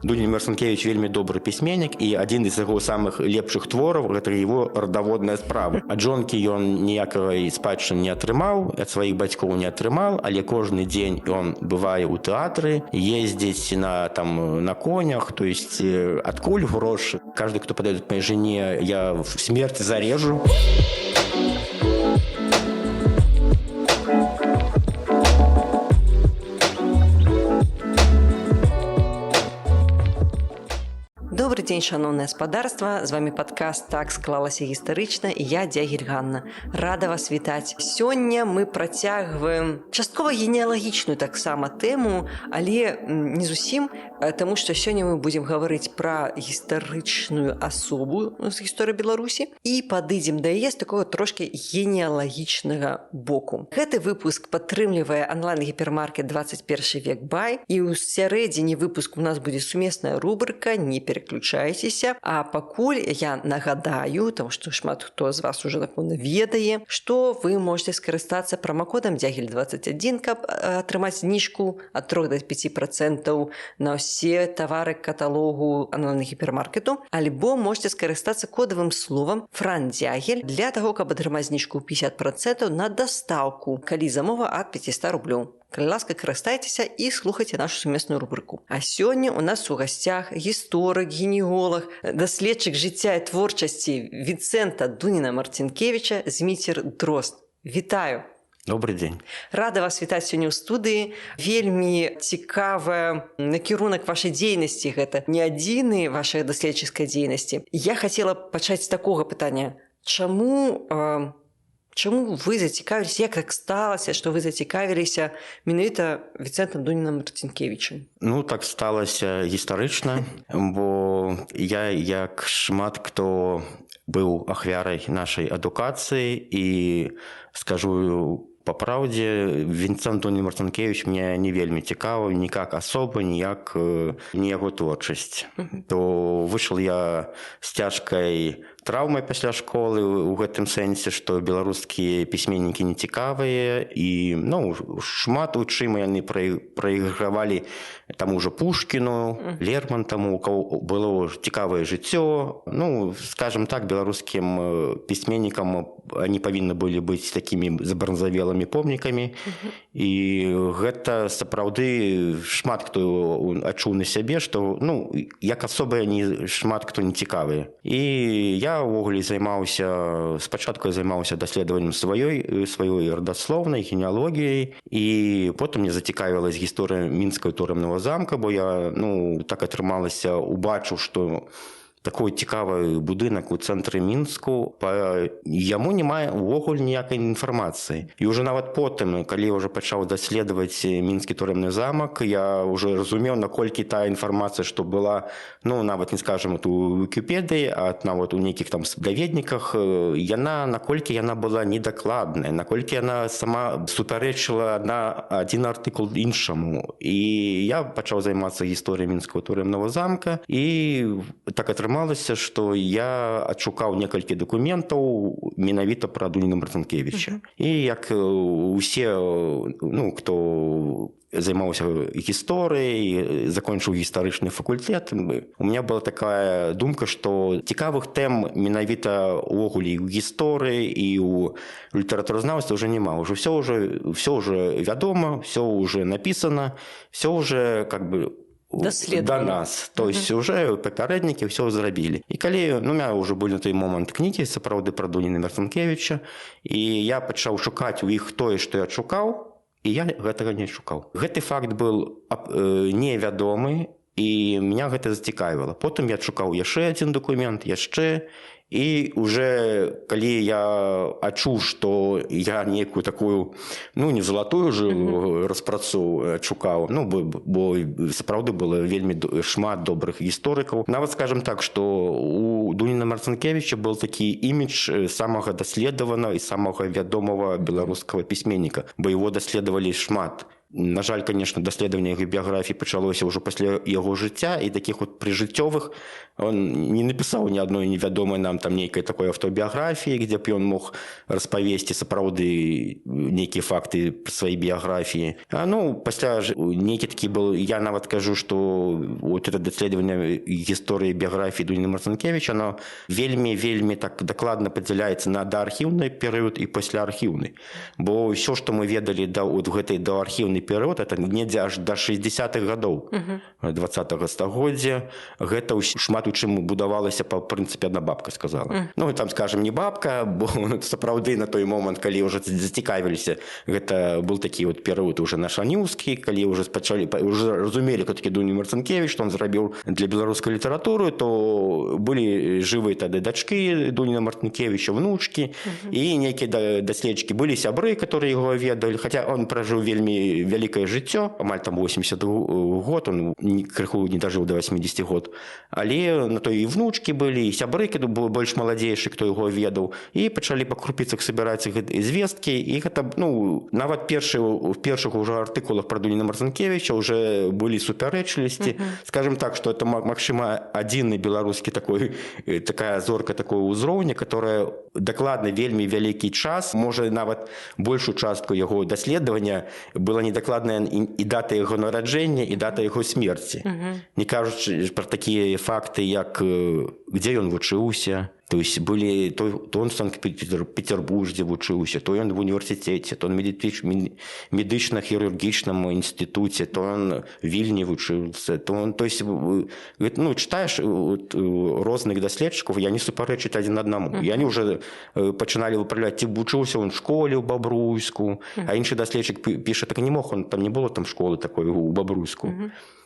Дунін Марцінкевіч вельмі добры пісьменнік, і адзін з яго самых лепшых твораў гэта яго радаводная справа. Ад жонкі ён ніякай спадчыны не атрымаў, ад сваіх бацькоў не атрымаў, але кожны дзень ён бывае ў тэатры, ездзіць на конях, то есть адкуль грошы. Каждый, кто подойдет к моей жене, я в смерть зарежу. Добрый день, шановное спадарства. З вами подкаст «Так склалася гістарычна» і я, Дзягіль Ганна. Рада вас вітаць. Сёння мы працягваем часткова генеалагічную таксама тэму, але не зусім, таму што сёння мы будзем гаварыць пра гістарычную асобу з гісторыі Беларусі і падыдзем да яе з такога трошкі генеалагічнага боку. Гэты выпуск падтрымлівае онлайн-гіпермаркет 21 век бай, і ў сярэдзіне выпуску у нас будзе сумесная рубрика «Не переключайцеся». А пакуль я нагадаю, тому што шмат хто з вас уже, напэўна, ведае, што вы можете скарыстацца промакодам Дзягіль21, каб атрымаць зніжку ад 3 до 5% на ўсе тавары каталогу онлайн-гіпермаркету, альбо можете скарыстацца кодавым словам «Фран-Дзягіль» для таго, каб атрымаць зніжку 50% на дастаўку, калі замова ад 500 рублёў. Калі ласка, карыстайцеся і слухайце нашу сумесную рубрыку. А сёння у нас у гасцях гісторык, генеолог, даследчык жыцця і творчасці Вінцэнта Дуніна Марцінкевіча Зміцер Дрозд. Вітаю! Добрый день. Рада вас вітаць сёння ў студыі. Вельмі цікавы накірунак вашай дзейнасці. Гэта не адзіны вашай даследчыцкай дзейнасці. Я хацела пачаць з такога пытання. Чаму вы зацікавіліся, як так сталася, што вы зацікавіліся менавіта Вінцэнтам Дунінам Марцінкевічам? Так сталася гістарычна, бо я, як шмат хто быў ахвярай нашай адукацыі, і скажу по праўдзе, Вінцэнт Дунін Марцінкевіч мне не вельмі цікавы, ні як асоба, ні яго творчасць. То выйшаў я з цяжкай траўмай пасля школы ў гэтым сэнсе, што беларускія пісьменнікі не цікавыя, і шмат у чым яны праігравалі таму ж Пушкіну, Лермонтаму, у каго было цікавае жыццё. Скажем так, беларускім пісьменнікам они павінны былі быць такімі забронзавелымі помнікамі, і гэта сапраўды шмат хто адчуў на сябе, што як асоба шмат хто не цікавыя. І я ўвогуле спачатку займаўся даследаваннем сваёй радаслоўнай генеалогіяй, і потым мне зацікавілась гісторыя мінскага турэмнага замка, бо я так атрымалася, убачыў, што такой цікавы будынак у цэнтры Мінску, яму няма ўвогуле ніякай інфармацыі. І ўжо нават потым, калі я ўжо пачаў даследаваць мінскі турэмны замак, я ўжо разумеў, наколькі тая інфармацыя, што была, нават не скажам у Вікіпедыі, а нават у нейкіх там даведніках, наколькі яна была недакладная, наколькі яна сама супярэчыла адзін артыкул іншаму. І я пачаў займацца гісторыяй мінскага турэмнага замка, і так атрымалася, што я адшукаў некалькі дакументаў менавіта пра Дуніна Марцінкевіча. І як усе, хто займаўся гісторыяй, закончыў гістарычны факультэт, у меня была такая думка, што цікавых тэм менавіта ўвогуле і ў гісторыі, і ў літаратуразнаўстве ўжо няма. Ўсё ўжо вядома, ўсё ўжо напісана, ўсё ўжо да нас. То есть уже папярэднікі ўсё зрабілі. І калі у меня ўжо былі на той момант кнігі сапраўды пра Дуніна Марцінкевіча, і я пачаў шукаць у іх тое, што я шукаў, і я гэтага не шукаў. Гэты факт быў невядомы, і меня гэта зацікавіла. Потым я адшукаў яшчэ адзін дакумент, і уже калі я адчуў, што я нейкую такую, не залатую ж распрацу адшукаў, бо сапраўды было вельмі шмат добрых гісторыкаў. Нават скажем так, што у Дуніна Марцінкевіча был такі імідж самага даследаванага і самага вядомага беларускага пісьменніка, бо его даследавалі шмат На жаль, конечно, даследаванне яго біяграфіі пачалося ўжо пасля яго жыцця, і такіх от прыжыццёвых он не напісаў ні адной невядомай нам там нейкай такой аўтобіяграфіі, где б ён мог распавесці сапраўды нейкія факты сваёй біяграфіі. Пасля нейкі такі был, я нават кажу, што вот это даследаванне гісторыі біяграфіі Дуніна Марцінкевіча, оно вельмі так дакладна падзяляецца на доархіўны перыяд і паслярхіўны. Бо ўсё, што мы ведалі вот в гэтай доархіўны перыяд, это недзе аж до 60-х гадоў 20-го стагоддзя. Гэта шмат у чым будавалася па прынцыпе адна бабка сказала. Там, скажем, не бабка, бо сапраўды на той момант, калі ўжо зацікавіліся, гэта был такі вот перыяд уже нашаніўскі, калі ўжо пачалі, уже разумелі, хто такі Дуня Марцінкевіч, што он зрабіў для беларускай літаратуры, то былі жывыя тады дачкі Дуніна Марцінкевіча, внучкі, і нейкія даследчыкі. Былі сябры, которые яго ведалі, хаця он пражыў вельмі вялікае жыццё, амаль там 80 год, он крыху не дажыў до 80 год, але на той і внучкі былі, і сябры, калі было больш маладзейшы, хто яго ведаў, і пачалі па крупіцах сабіраць звесткі, і гэта, нават в першых уже артыкулах пра Дуніна Марцінкевіча уже былі супярэчлівасці. Скажем так, што это, магчыма, адзіны беларускі такая зорка такого ўзроўня, которая дакладна вельмі вялікі час, можа, нават большую частку яго даследавання была недакладная і дата яго нараджэння, і дата яго смерці. Не кажучы пра такія факты, як дзе ён вучыўся. То есть были, то он в Санкт-Петербурге вучыўся, то он в універсітэце, то он в медычна-хірургічным інстытуце, то он в Вільні вучыўся, то он, то есть, читаешь розных даследчыкаў, яны супярэчаць адзін аднаму. І яны уже пачыналі выправляць, ці вучыўся он в школе ў Бабруйску, а іншы даследчык піша, так не мог, он там не было там школы такой у Бабруйску.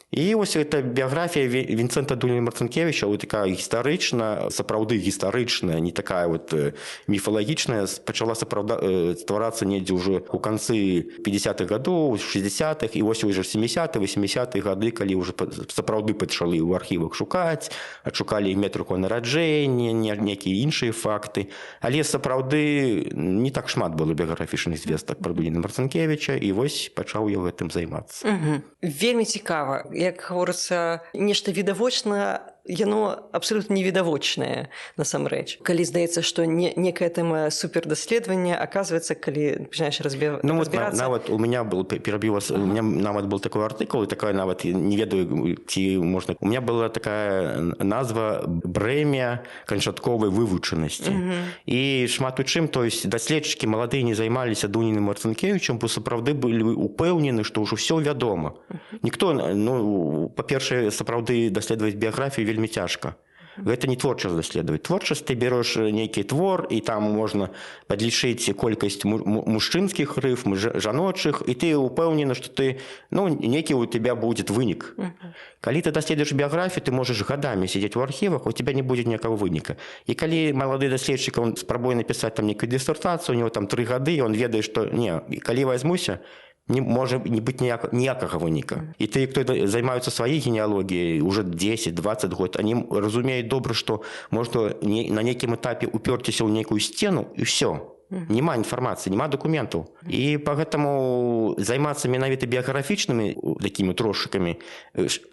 І ось эта біяграфія Вінцэнта Дуніна Марцінкевіча, такая гістарычная, сапраўды гістарычная, не такая вот міфалагічная, пачала стварацца недзе ўжо у канцы 50-х гадоў, 60-х, і вось уже 70-х, 80-х гады, калі ўжо сапраўды пачалі ў архівах шукаць, адшукалі метрыку нараджэння, нейкія іншыя факты. Але сапраўды не так шмат было біяграфічных звестак пра Дуніна Марцінкевіча, і вось пачаў я гэтым займацца. Вельмі цікава. Як гаворыцца, нешта відавочна, яно абсолютно невідавочнае насамрэч. Калі здаецца, што некая тэма супердаследавання, оказывается, калі пачынаеш разбірацца... Нават у меня был, перабіў вас, у меня нават был такой артыкул, і такая нават, не ведаю, ці можна... У меня была такая назва «Брэмя канчатковай вывучанасці». І шмат у чым, то есть даследчыкі маладыя не займаліся Дуніным Марцінкевічам, бо сапраўды былі упэўнены, што ўжо ўсё вядома. Ніхто, па-першае, сапраўды даследаваць біяграфію вельмі цяжка. Гэта не творчасць даследаваць. Творчасць, ты береш нейкі твор, і там можна падлічыць колькасць мужчынскіх рыфм, жаночых, і ты упэўнены, што ты, нейкі у тебя будзе вынік. Калі ты даследуеш біяграфію, ты можаш гадамі сидзець у архівах, у тебя не будзе ніякага выніка. І калі малады даследчык, он спрабуе напісаць там нейкую дысертацыю, у него там 3 гады, он ведае, што калі возьмуся, не можа не быць ніякага выніка. І тыя, хто займаюцца сваёй генеалогіяй уже 10-20 год, они разумеюць добра, што можна на нейкім этапе упёрціся ў нейкую сцену, і ўсё. Няма інфармацыі, няма дакументаў. І пагэтаму займацца менавіта біяграфічнымі такімі трошкамі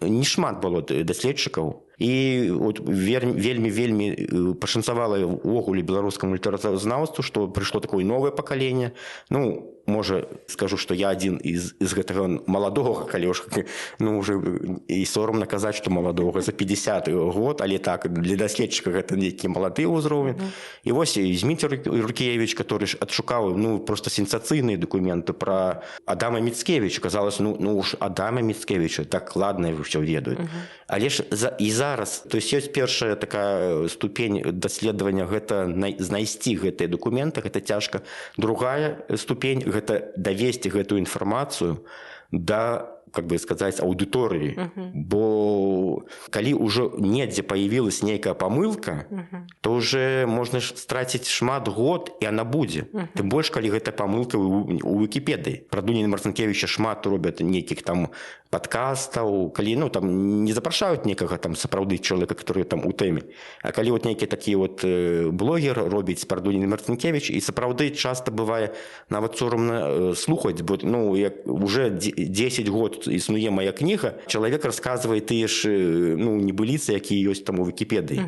не шмат было даследчыкаў. І вельмі пашанцавала ўвогуле беларускаму літаратуразнаўству, што прыйшло такое новае пакаленне. Можа, скажу, што я адзін з гэтага маладога, калі ўжо і сорамна казаць, што маладога за 50 год, але так, для даследчыка гэта нейкі малады ўзровень. І вось Зміцер Юркевіч, который адшукаў просто сенсацыйныя дакументы пра Адама Міцкевіча. Казалось, уж Адама Міцкевіча, так ладна, ўсё ведаюць. Але ж і зараз, то есть ёсць першая такая ступень даследавання, гэта знайсці гэтыя дакументы, гэта цяжка. Другая ступень, гэта давесці гэтую інфармацыю да как бы сказаць, аўдыторыі. Бо калі ўжо недзе появилась нейкая памылка, то уже можна страціць шмат год, і она будзе. Тым больш, калі гэта памылка у Вікіпедыі. Пра Дуніна Марцінкевіча шмат робяць нейкіх там падкастаў, калі там не запрашаюць некага там сапраўды чалавека, который там у тэме. А калі нейкі такі блогер робіць пра Дуніна Марцінкевіча, і сапраўды часта бывае нават сорамна слухаць, бо уже 10 год існуе моя кніга, чалавек расказвае тыя ж небыліцы, якія ёсць там у Вікіпедыі.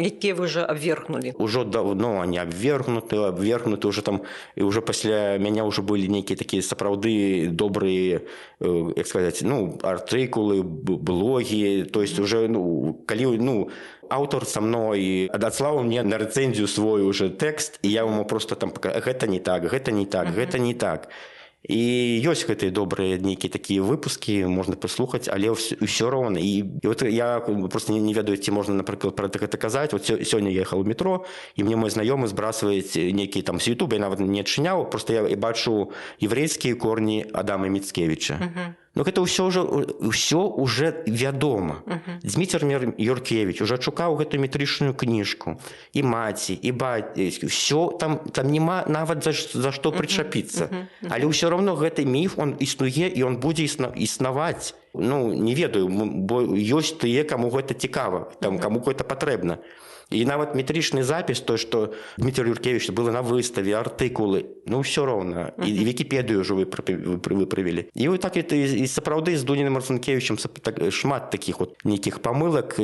Якія вы уже абвергнулі. Ужо давно они абвергнуты уже там, і уже пасля мяне уже былі нейкія такія сапраўды добрыя, як сказаць, артыкулы, блогі, то есть уже, калі, аўтар са мной адслаў мне на рэцэнзію свой уже тэкст, і я яму просто там гэта не так, гэта не так, гэта не так. І ёсць гэтыя добрыя нейкія такія выпускі, можна паслухаць, але ўсё роўна. І я просто не ведаю, ці можна, напрыклад, пра гэта казаць. Сёння я ехаў у метро, і мне мой знаёмы збрасваюць нейкі там з Ютуба, я нават не адчыняў, просто я бачу еврейскія корні Адама Міцкевіча. Гэта ўсё уже вядома. Дзміцер Юркевіч уже шукаў гэту метрычную кніжку. І маці, і бацька. Всё, там нема нават за што прычапіцца. Але ўсё роўно гэты міф, он існуе, і он будзе існаваць. Не ведаю, бо ёсць тыя, каму гэта цікава, каму гэта патрэбна. І нават метрычны запіс, то, што Дмітрий Юркевич было на выставе, артыкулы, ўсё роўна. І Вікіпедыю ўжо выправілі. І так і сапраўды з Дуніным Марцінкевічам шмат такіх нейкіх памылак,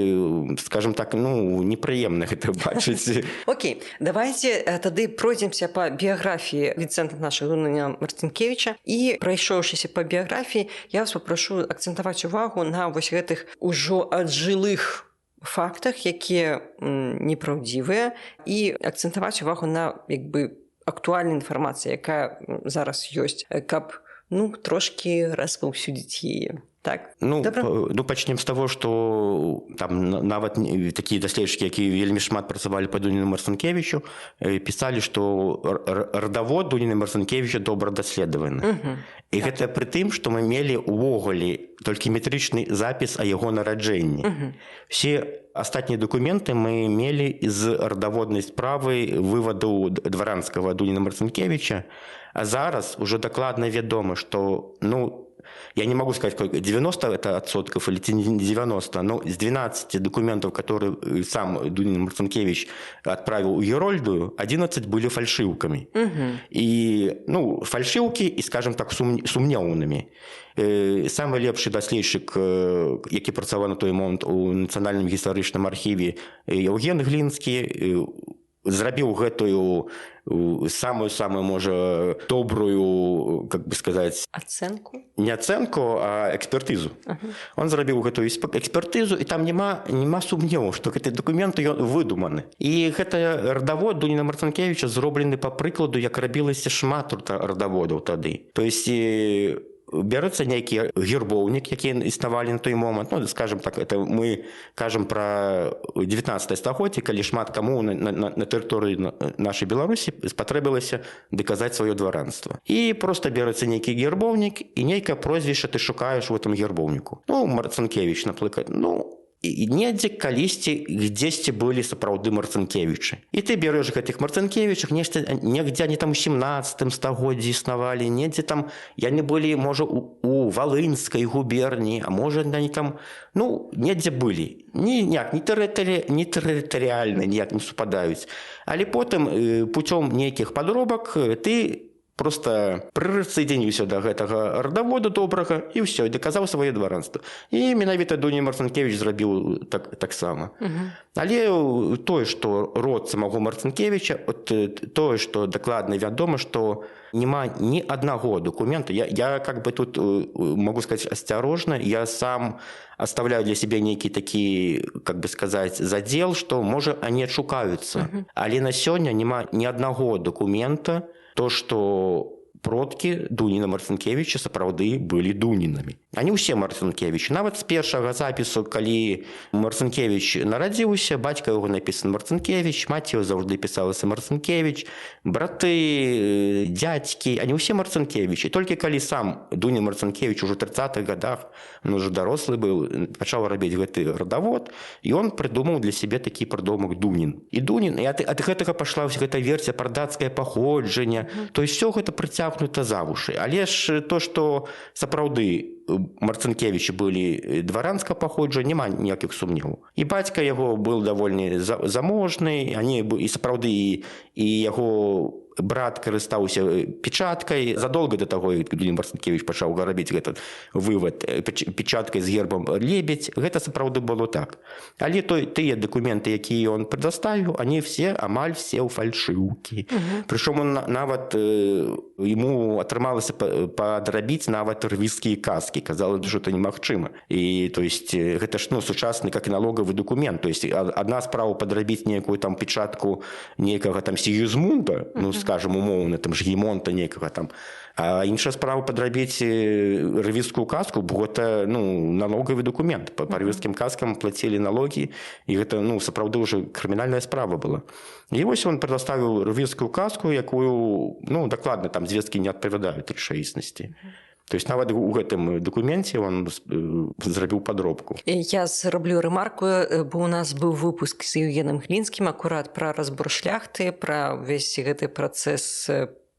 скажем так, непрыемна гэта бачыць. Окей, давайте тады пройдземся па біяграфіі Вінцэнта нашага Дуніна Марцінкевіча, і прайшоўшыся па біяграфіі, я вас папрошу акцэнтаваць увагу на вось гэтых ужо аджылых фактах, якія непраўдзівыя, і акцэнтаваць увагу на актуальнай інфармацыі, якая зараз ёсць, каб трошкі распаўсюдзіць яе. Так. Пачнем з таго, што там нават такія даследчыкі, якія вельмі шмат працавалі па Дуніну Марцінкевічу, пісалі, што радавод Дуніна Марцінкевіча добра даследаваны. І гэта пры тым, што мы мелі ўвогуле толькі метрычны запіс о яго нараджэнні. Все астатнія дакументы мы мелі з радаводнай справы вываду дваранскага Дуніна Марцінкевіча, а зараз ужо дакладна вядома, што, я не могу сказать, 90% или 90%, но из 12 документов, которые сам Дунин Марцинкевич отправил у Герольду, 11 были фальшивками. И, фальшивки, и, скажем так, сумневными. Самый лепший даследчик, який працаваў на той момент у Нацыянальным гістарычным архіве, Евген Глінскі, зрабіў гэтую самую, можа, добрую, как бы сказать... Ацэнку? Не ацэнку, а экспертызу. Он зрабіў гэтую экспертызу, і там няма сумневу, што гэтыя дакументы выдуманы. І гэта радавод Дуніна Марцінкевіча зроблены па прыкладу, як рабілася шмат радаводаў тады. То есть бярэцца нейкі гербоўнік, які існавалі на той момант. Скажем так, это мы кажам пра 19 стагоддзе, калі шмат каму на тэрыторыі нашай Беларусі спатрэбілася даказаць сваё дваранства. І проста бярэцца нейкі гербоўнік, і нейкае прозвішча ты шукаеш у гэтым гербоўніку. Марцінкевіч, напрыклад, і недзе калісьці дзесьці былі сапраўды Марцінкевічы. І ты бярэш гэтых Марцінкевічах, негдзе они там у 17 стагоддзі існавалі, недзе там яны былі, можа, у Валынскай губерніі, а можа, они там, недзе былі. Ніяк, не тэрытарыяльна ніяк не супадаюць. Але потым путём нейкіх падробак ты просто прысоедзініўся да гэтага радавода добрага, і ўсё, і даказаў сваё дваранства. І менавіта Дуніна Марцінкевіч зрабіў таксама. Але тое, што род самого Марцінкевіча, тое, што дакладна вядома, што няма ні аднаго документа. Я как бы тут могу сказать осторожно, я сам оставляю для себя некий такі, как бы сказать, задел, што, можа, они адшукаюцца. Але на сёння няма ні аднаго документа, то, што продкі Дуніна Марцінкевіча сапраўды былі Дунінамі. А не ўсе Марцінкевічы. Нават з першага запісу, калі Марцінкевіч нарадзіўся, бацька яго напісаны Марцінкевіч, маці яго заўжды пісалася Марцінкевіч, браты, дзядзькі, а не ўсе Марцінкевічы. Толькі калі сам Дунін Марцінкевіч ужо ў 30-х годах, он уже дарослы быў, пачаў рабіць гэты радавод, і он прыдумаў для сябе такі прыдомак Дунін. І Дунін, і ад гэтага пашла вся гэта версія пра дацкае паходжанне. То есть все гэта прыцягнута за вушы. Але ж то, што сапраўды Марцінкевічы былі дваранскага паходжання, няма ніякіх сумневаў. І бацька яго быў даволі заможны, і сапраўды і яго брат карыстаўся печаткай. Задолго до таго, як Дунін Марцінкевіч пачаў рабіць гэты вывад печаткай з гербам лебедь, гэта сапраўды было так. Але тыя дакументы, якія ён прадставіў, они амаль все ў фальшыўкі. Прычым нават яму атрымалася падрабіць нават рвізскія казкі. Казалось, што это немагчыма. І то есть гэта ж сучасны как налогавы документ. То есть адна справа падрабіць нейкую там печатку нейкага там Сігізмунда, скажем, умоўна, там Жгімонта нейкага там, а іншая справа падрабіць рвізскую казку, бо гэта налогавы документ. Па рвізскім казкам плацілі налогі, і гэта сапраўды ўжо крымінальная справа была. І вось он прадставіў рвізскую казку, якую, дакладна, там звесткі не адпавядаюць рэчаіснасці. То есть нават у гэтым дакуменце он зрабіў падробку. Я зраблю рэмарку, бо у нас быў выпуск з Еўгенам Глінскім акурат пра разбор шляхты, пра ўвесь гэты працэс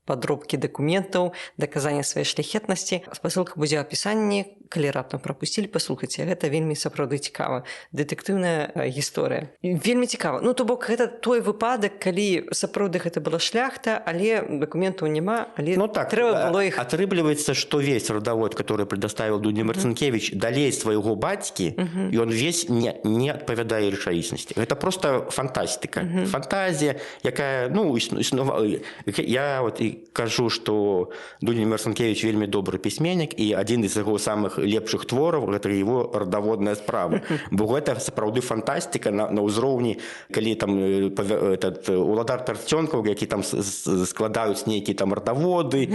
падробкі дакументаў, даказання сваёй шляхетнасці. Спасылка будзе ў апісанні, калі раптам прапусцілі, паслухайце, гэта вельмі сапраўды цікава. Дэтэктыўная гісторыя. Вельмі цікава. То бок, гэта той выпадак, калі сапраўды гэта была шляхта, але дакументаў няма, але трэба было іх... Атрымліваецца, што весь родавод, который предоставил Дунін Марцінкевіч, далей свайго бацькі, і он весь не адпавядае рэчаіснасці. Гэта просто фантастыка. Фантазія, якая, існувала. Я кажу, што Дунін Марцінкевіч вельмі добры пісьменнік, і адзін з яго самых лепшых твораў гэта его родаводная справа. Бо гэта сапраўды фантастыка на ўзроўні, калі там уладар Тарцёнкаў, які там складаюць нейкія там родаводы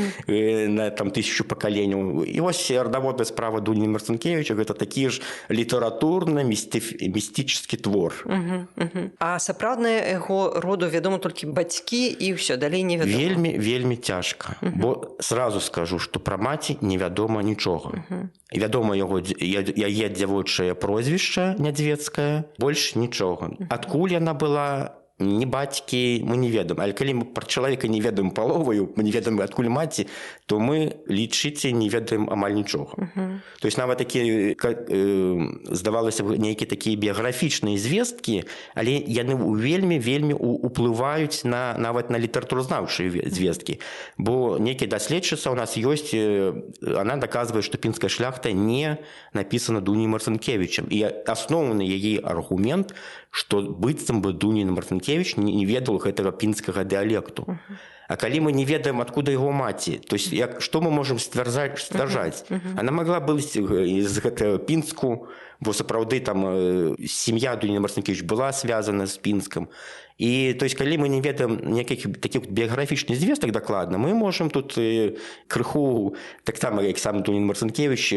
на там 1000 пакаленняў. І вось родаводная справа Дуніна Марцінкевіча гэта такі ж літаратурна-містычны твор. А сапраўдныя яго роду вядома толькі бацькі і ўсё, далей невядома. Вельмі цяжка, бо сразу скажу, што пра маці невядома нічога. Вядома яе дзявочае прозвішча нядзвецкае, больш нічога. Адкуль яна была, ні бацькі мы не ведаем. Але калі мы пра чалавека не ведаем паловаю, мы не ведаем адкуль маці, то мы, лічыце, не ведаем амаль нічога. То есть нават такія, здавалася б, нейкія такія біяграфічныя звесткі, але яны вельмі уплываюць нават на літаратуразнаўчыя звесткі. Бо нейкія даследчыца у нас ёсць, она даказвае, што пінская шляхта не напісана Дунім Марцінкевічам. І асноўны яе аргумент, што быццам бы Дунін Марцінкевіч не ведаў гэтага пінскага дыялекту. А калі мы не ведаем, адкуда яго маці, то есть што мы можам сцвярджаць? Она могла быць з гэтага пінску, бо сапраўды там сям'я Дуніна Марцінкевіч была звязана з пінскам. І то есть калі мы не ведаем некіх такіх біяграфічных звестак дакладна, мы можам тут крыху, так само як сам Дунін Марцінкевіч,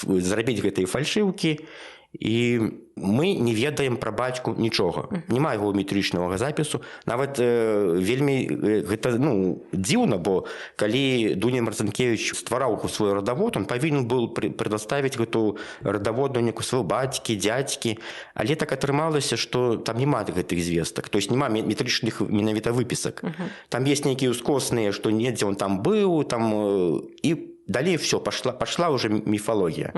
зрабіць гэтыя фальшыўкі, і мы не ведаем пра бацьку нічога. Няма яго метрычнага запісу. Нават вельмі гэта дзіўна, бо калі Дунін Марцінкевіч ствараў свой радавод, он павінен быў прадставіць гэту радаводную некую сваёй бацькі, дзядзькі, але так атрымалася, што там няма гэтых звестак. То есть няма метрычных менавіта выпісак. Там ёсць нейкія ускосныя, што недзе он там быў, і далей все, пашла уже міфалогія.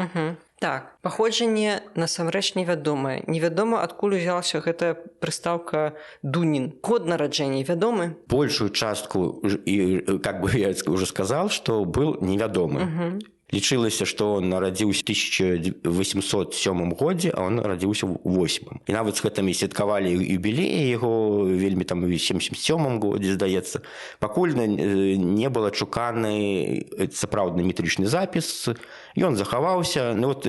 Так, паходжанне насамрэч невядомае. Невядома, адкуль узялася гэтая прыстаўка Дунін. Год нараджэння вядомы? Большую частку, как бы я уже сказал, что был невядомы. Лічылася, што он нарадзіўся ў 1807 годзе, а он нарадзіўся ў 8. І нават з гэтымі святкавалі юбілеі яго вельмі там у 77 годзе, здаецца. Пакуль не было чуканы сапраўдны метрычны запіс, ён захаваўся. Ну, вот,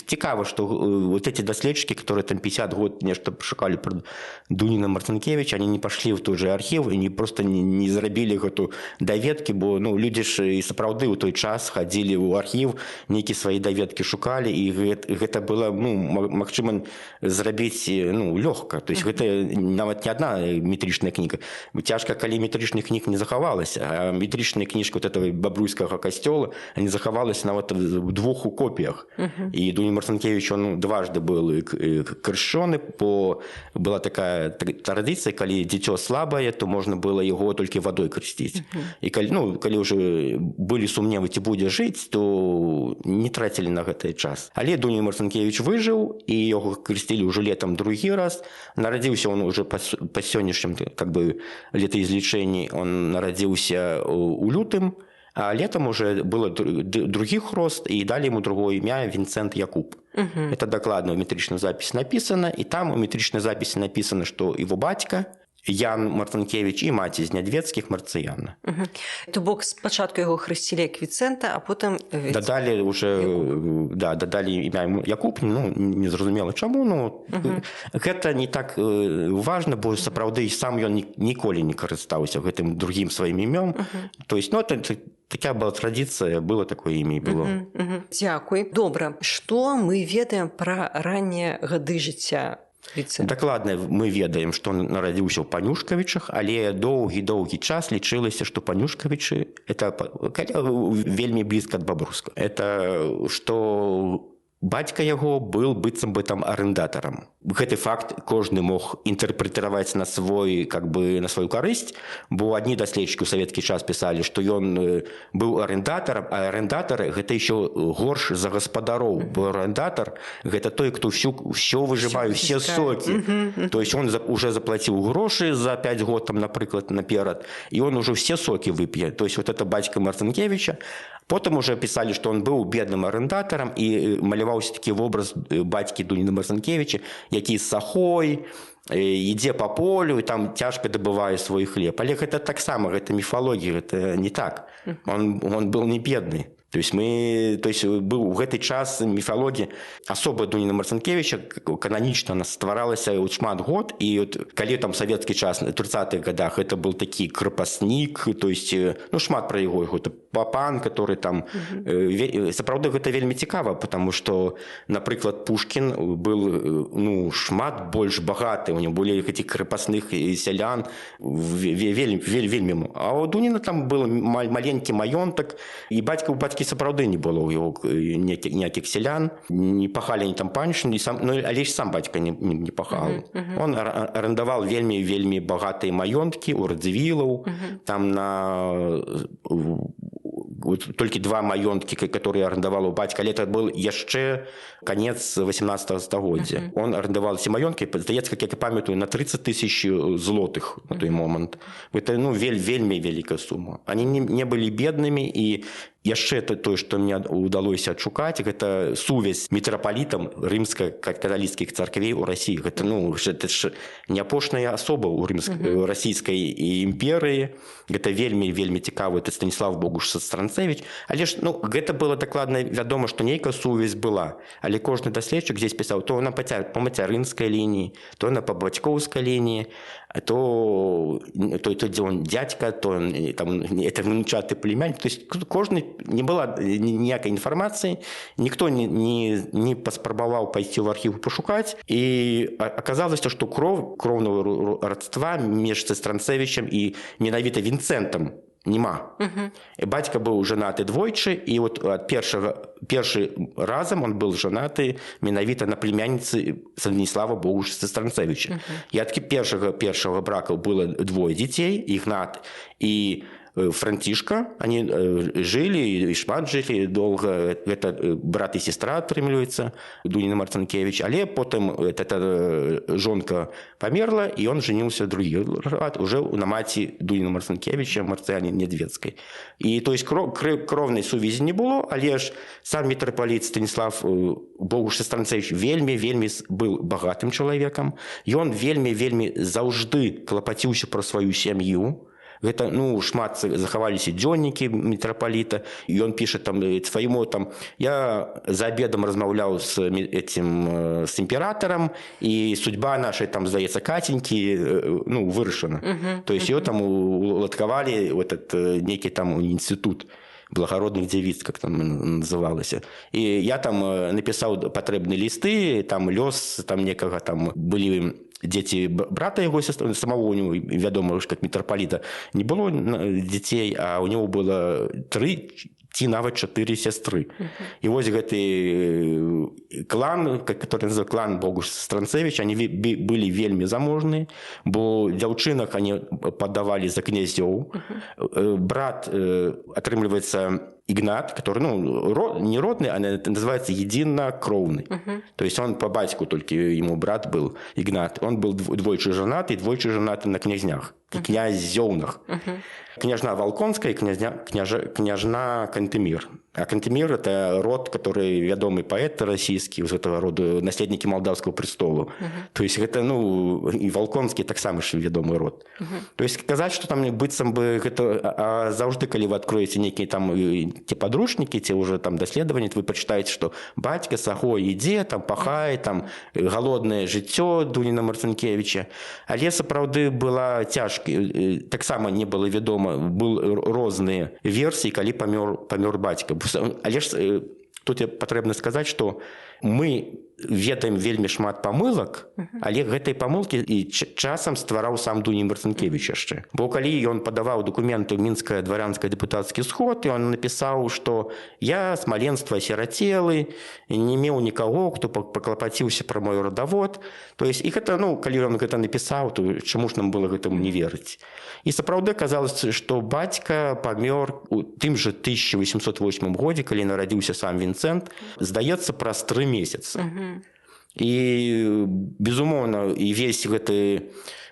цікава, што вот эти даследчыкі, которые там 50 год нешта пашукалі пра Дуніна Марцінкевіча, они не пашлі ў той же архіў і просто не зрабілі гэту даведкі, бо ну, людзі ж і сапраўды ў той час хадзілі ў архіў, нейкія свае даведкі шукалі, і гэта было, ну, магчыма зрабіць, ну, лёгка. То есть гэта нават не одна метрычная кніга. Цяжка, калі метрычных кніг не захавалася, а метрычная кніжка вот этого бабруйскага касцёла, они захавалася нават в 2 копіях. І Дунін Марцінкевич, он дважды был крышчоны, бо была такая традыцыя, калі дзіцё слабае, то можна было яго толькі вадой крысціць. І калі ўжо былі сумневы, ці будзе жыць, то не трацілі на гэты час. Але Дунін Марцінкевич выжыў, і яго крысцілі ўжо летам другі раз. Нарадзіўся он уже па сённяшнім как бы летаізлічэнні, он нарадзіўся у лютым, а летом уже было другі хрост, і далі ему другое імя Вінцэнт Якуб. Это дакладна ў метрычным запісе напісана, і там у метрычнай запісе напісана, што его бацька Ян Марцінкевич і маці з Нядведскіх Марцыяна. То бок спачатку яго хрысцілі як Вінцэнта, а потым дадалі уже дадалі імя Якуб, ну не зразумела чаму, ну гэта не так важна, бо сапраўды сам ён ніколі не карыстаўся гэтым другім сваім імём. То есть, ну это такая была традыцыя, было такое імя і было. Дзякуй. Добра, што мы ведаем пра раннія гады жыцця Вінцэнта? Дакладна мы ведаем, што он нарадзіўся ў Панюшкавічах, але доўгі час лічылася, што Панюшкавічы это вельмі блізка ад Бабруйска. Это што бацька яго был быццам бы там арендатарам. Гэты факт кожны мог інтэрпрэтаваць на свой, как бы, на сваю карысць, бо адні даследчыкі ў савецкі час пісалі, што ён быў арендатарам, а арендатары гэта еще горш за гаспадароў, бо арендатар гэта той, хто ўсё выжывае, усе сокі. То есть он уже заплаціў грошы за 5 год, там, напрыклад, наперад, і он уже все сокі вып'е. То есть вот это бацька Марцінкевіча. Потым уже пісалі, што он быў бедным арендатарам, і маляваўся такі вобраз бацькі Дуніна Марцінкевіча, які з сахой, ідзе па полю, і там цяжка дабывае свой хлеб. Але гэта таксама, гэта міфалогія, гэта не так. Он был не бедны. То есть быў у гэты час міфалогія асоба Дуніна Марцінкевіча кананічна стваралася шмат год, і калі там савецкі час на 30-х годах это был такі крапаснік, то есть ну шмат пра яго папан, который там сапраўды гэта вельмі цікава, потому что, напрыклад, Пушкін был ну шмат больш багаты, у него былі гэтых крапасных сялян вельмі. А у Дуніна там был маленькі маёнтак, і бацька сапраўды не было ў яго ніякіх сялян, не пахалі они там паншчыны, але ж сам бацька не пахаў. Он арендаваў вельмі багатыя маёнткі у Радзівілаў, там толькі 2 маёнткі, которые арендавал у бацька, але это был яшчэ конец 18 стагоддзя. Он арендавал эти маёнткі, здаецца, как я памятаю, на 30 000 злотых на той момант. Это ну вельмі вялікая сума. Они не былі беднымі, і яшчэ тое, што мне ўдалося адшукаць, гэта сувязь мітрапалітам рымска-каталіцкіх царквей у Расіі. Гэта ж не апошняя асоба ў расійскай імперыі. Гэта вельмі цікава. Это Станіслав Богуш Странцевіч. Але ж гэта было дакладна вядома, што нейкая сувязь была. Але кожны даследчык здесь пісаў то на па мацярынскай лініі, то на па бацькоўскай лініі, то дзе он дядька, то там это внучаты племянник. То есть кожны не было ніякай інфармацыі, ніхто не паспрабаваў пайсці ў архіў пашукаць, і аказалася, што кроўнага родства між Странцевічам і менавіта Вінцэнтам няма. Бацька быў жанаты двойчы, і першы разам он быў жанаты менавіта на племянніцы Станіслава Богуша Странцевіча. І ад першага брака было 2 дзяцей, Ігнат і Францішка, они жылі і шмат жылі доўга, гэта брат і сестра атрымліваецца, Дуніна Марцінкевич, але потым эта жонка памерла, і он женіўся другі раз уже на маці Дуніна Марцінкевича, Марцыяне Недведскай. І то есть кровнай сувязі не было, але ж сам мітрапаліт Станіслав Богуш Сестранцевич вельмі быў багатым чалавекам. Ён вельмі заўжды клапаціўся пра сваю сям'ю. Гэта, шмат захаваліся дзённікі мітрапаліта, і ён піша там свайму, я за обедом размаўляў с імператором, і судьба нашай, здаецца, Катенькі, вырашана. То есть ее там уладкавалі нейкі там інстытут благородных девиц, как там называлось. И я там написал потребные листы, там лёс, там некага, там были дети брата его, самого у него, вядома, как митрополита, не было детей, а у него было 3 ці нават 4 сестры. І вось гэты клан, который называется клан Богуш Сестранцевич, они были вельмі заможныя, бо дзяўчынак они падавалі за князёў. Брат, атрымліваецца, Игнат, который, не родный, а называется единокровный. То есть он по батьку только, ему брат был Игнат. Он был двойчы женатый, на князнях, князёўнах. Княжна Волконская и княжна Кантемир. А Кантемир – это род, который ведомый поэт российский, из этого рода наследники Молдавского престола. То есть это, и Волконский так само же ведомый род. То есть сказать, что там быццам бы это, а заўжды, калі вы откроете некие там те подручники, те уже там доследования, вы прочитаете, что батька саго ідзе, там пахае, там голодное жыццё Дуніна Марцінкевича. Але сапраўды была цяжка, так само не было ведома, был розныя версіі, калі памёр бацька. Але ж тут патрэбна сказаць, што мы ведаем вельмі шмат памылак, але гэтай памылкі і часам ствараў сам Дуня Марцінкевич яшчэ. Бо калі ён падаваў дакументы ў Мінскае дварянскае дэпутацкі сход, і ён напісаў, што я з маленства асірацелы, не меў нікаго, хто паклапаціўся пра мой родавод. То есть, і гэта, калі ён гэта напісаў, то чаму ж нам было гэтаму не верыць? І сапраўды казалася, што бацька памёр у тым жа 1808 годзе, калі нарадзіўся сам Вінцэнт, здаецца, праз 3 месяцы. І, безумоўна, і весь гэты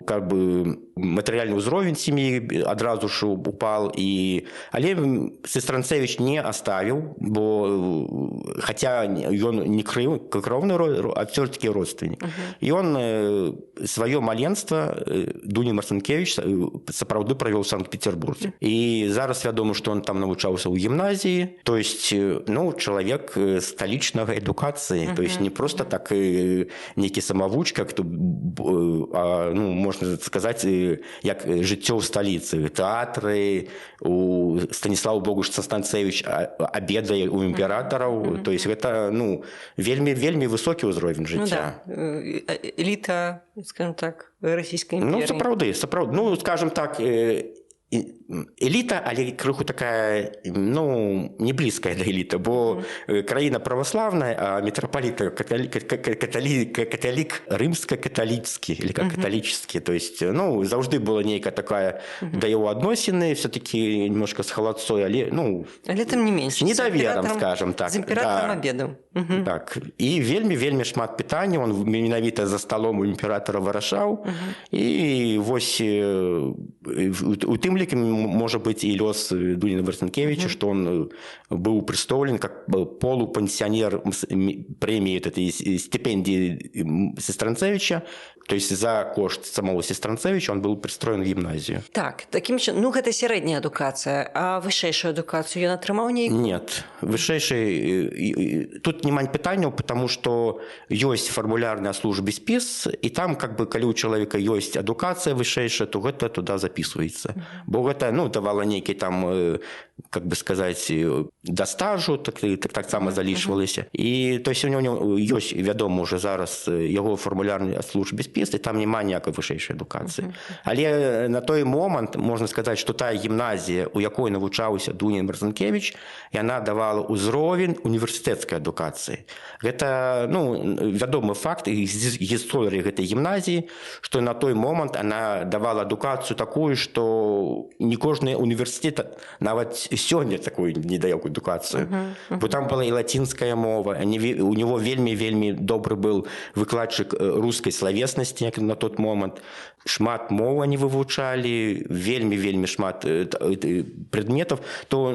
матэрыяльны ўзровень сям'і адразу ж упал. Але Сестранцевич не оставіў, бо хаця ён не кроўны, а все-таки родственнік. І ён сваё маленства Дуня Марцінкевич сапраўды правёў у Санкт-Петербурге. І зараз вядома, што он там навучаўся ў гімназіі. То есть, чалавек сталічнага адукацыі. То есть, не просто так нейкі самавучка, можна сказаць, як жыццё ў сталіцы. Тэатры, у Станіслав Богуш Сестранцевич абедае у імператараў. То есть гэта вельмі высокі ўзровень жыцця. Эліта, скажем так, расійскай імперіі. Сапраўды. Скажем так, эліта, але крыху такая, не блізкая да эліта, бо краіна праваслаўная, а мітрапаліт каталік рымска-каталіцкі, или как каталічскі. То есть, заўжды была нейкая такая да яго адносіны, все-таки немножко с холодцой, але тым не менш. Недовером, скажем так. З імператором абедаў. Так. І вельмі шмат пытанняў, он менавіта за сталом у імператора вырашаў. І вось у тым ліку можа быць і лёс Дуніна Марцінкевича, што он быў прыстаўлены как полупенсионер прэміі этой стипендии Сестранцевича. То есть за кошт самого Сестранцевича он был пристроен в гімназію. Так, таким чином, гэта сярэдняя адукацыя, а вышэйшую адукацыю ён атрымаў нейку? Нет, вышэйшай тут няма пытанняў, потому что ёсць фармулярная служба спіс, і там калі у чалавека ёсць адукацыя вышэйшая, то гэта туда записывается. Бо гэта давала нейкі там, как бы сказаць, да стажу, так само залічвалася. І то есть у него ёсць, вядома, уже зараз яго фармулярная служба спіс, спіс, і там няма ніякай вышэйшай адукацыі. Але на той момант можна сказаць, што тая гімназія, у якой навучаўся Дунін Марцінкевіч, яна давала ўзровень універсітэцкай адукацыі. Гэта вядомы факт з гісторыі гэтай гімназіі, што на той момант она давала адукацыю такую, што не кожны універсітэт нават сёння такую не дае адукацыю. Бо там была і лацінская мова, у него вельмі добры был выкладчык рускай славеснасці, як на тот момант. Шмат моў они вывучалі, вельмі шмат прадметаў, то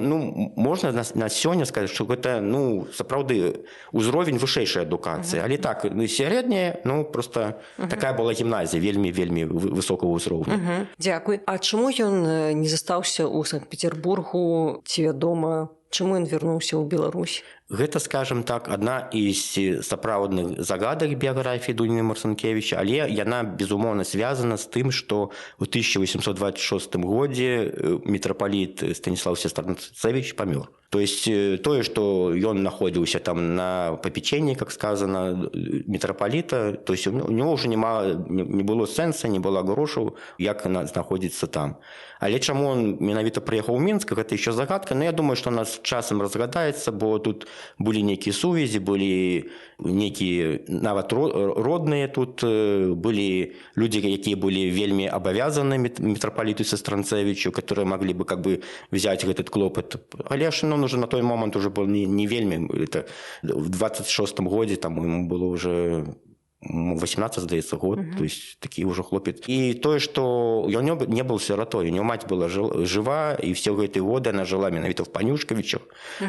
можна на сёння сказаць, што гэта сапраўды ўзровень вышэйшай адукацыі. Але так, сярэдняя, просто такая была гімназія вельмі высокага ўзроўня. Дзякуй. А чаму ён не застаўся ў Санкт-Петербургу, ці вядома, чаму ён вярнуўся ў Беларусь? Гэта, скажем так, адна з сапраўдных загадак біяграфіі Дуніна Марцінкевіча, але яна, безумоўна, звязана з тым, што ў 1826 годзе мітрапаліт Станіслаў Сестрацэвіч памёр. То есть тое, што ён находзіўся там на папеченні, как сказано, мітрапаліта, то есть у него ўжо не было сэнса, не было грошаў, як знаходзіцца там. Але чаму он менавіта прыехаў у Мінск, гэта яшчэ загадка, но я думаю, што у нас часам разгадаецца, бо тут былі нейкія сувязі, былі нейкія нават родныя тут, былі людзі, якія былі вельмі абавязаны мітрапаліту Сестрацэвічу, которые могли бы как бы взять этот клопат. Але ж он уже на той момент уже был не вельмі, это в 26-м годзе там ему было уже 18, здаецца, год, то есть такі ўжо хлопец. І тое, што ён не быў сіратой, у него мать была жива, і все гэтыя годы она жила менавіта в Панюшкавічах.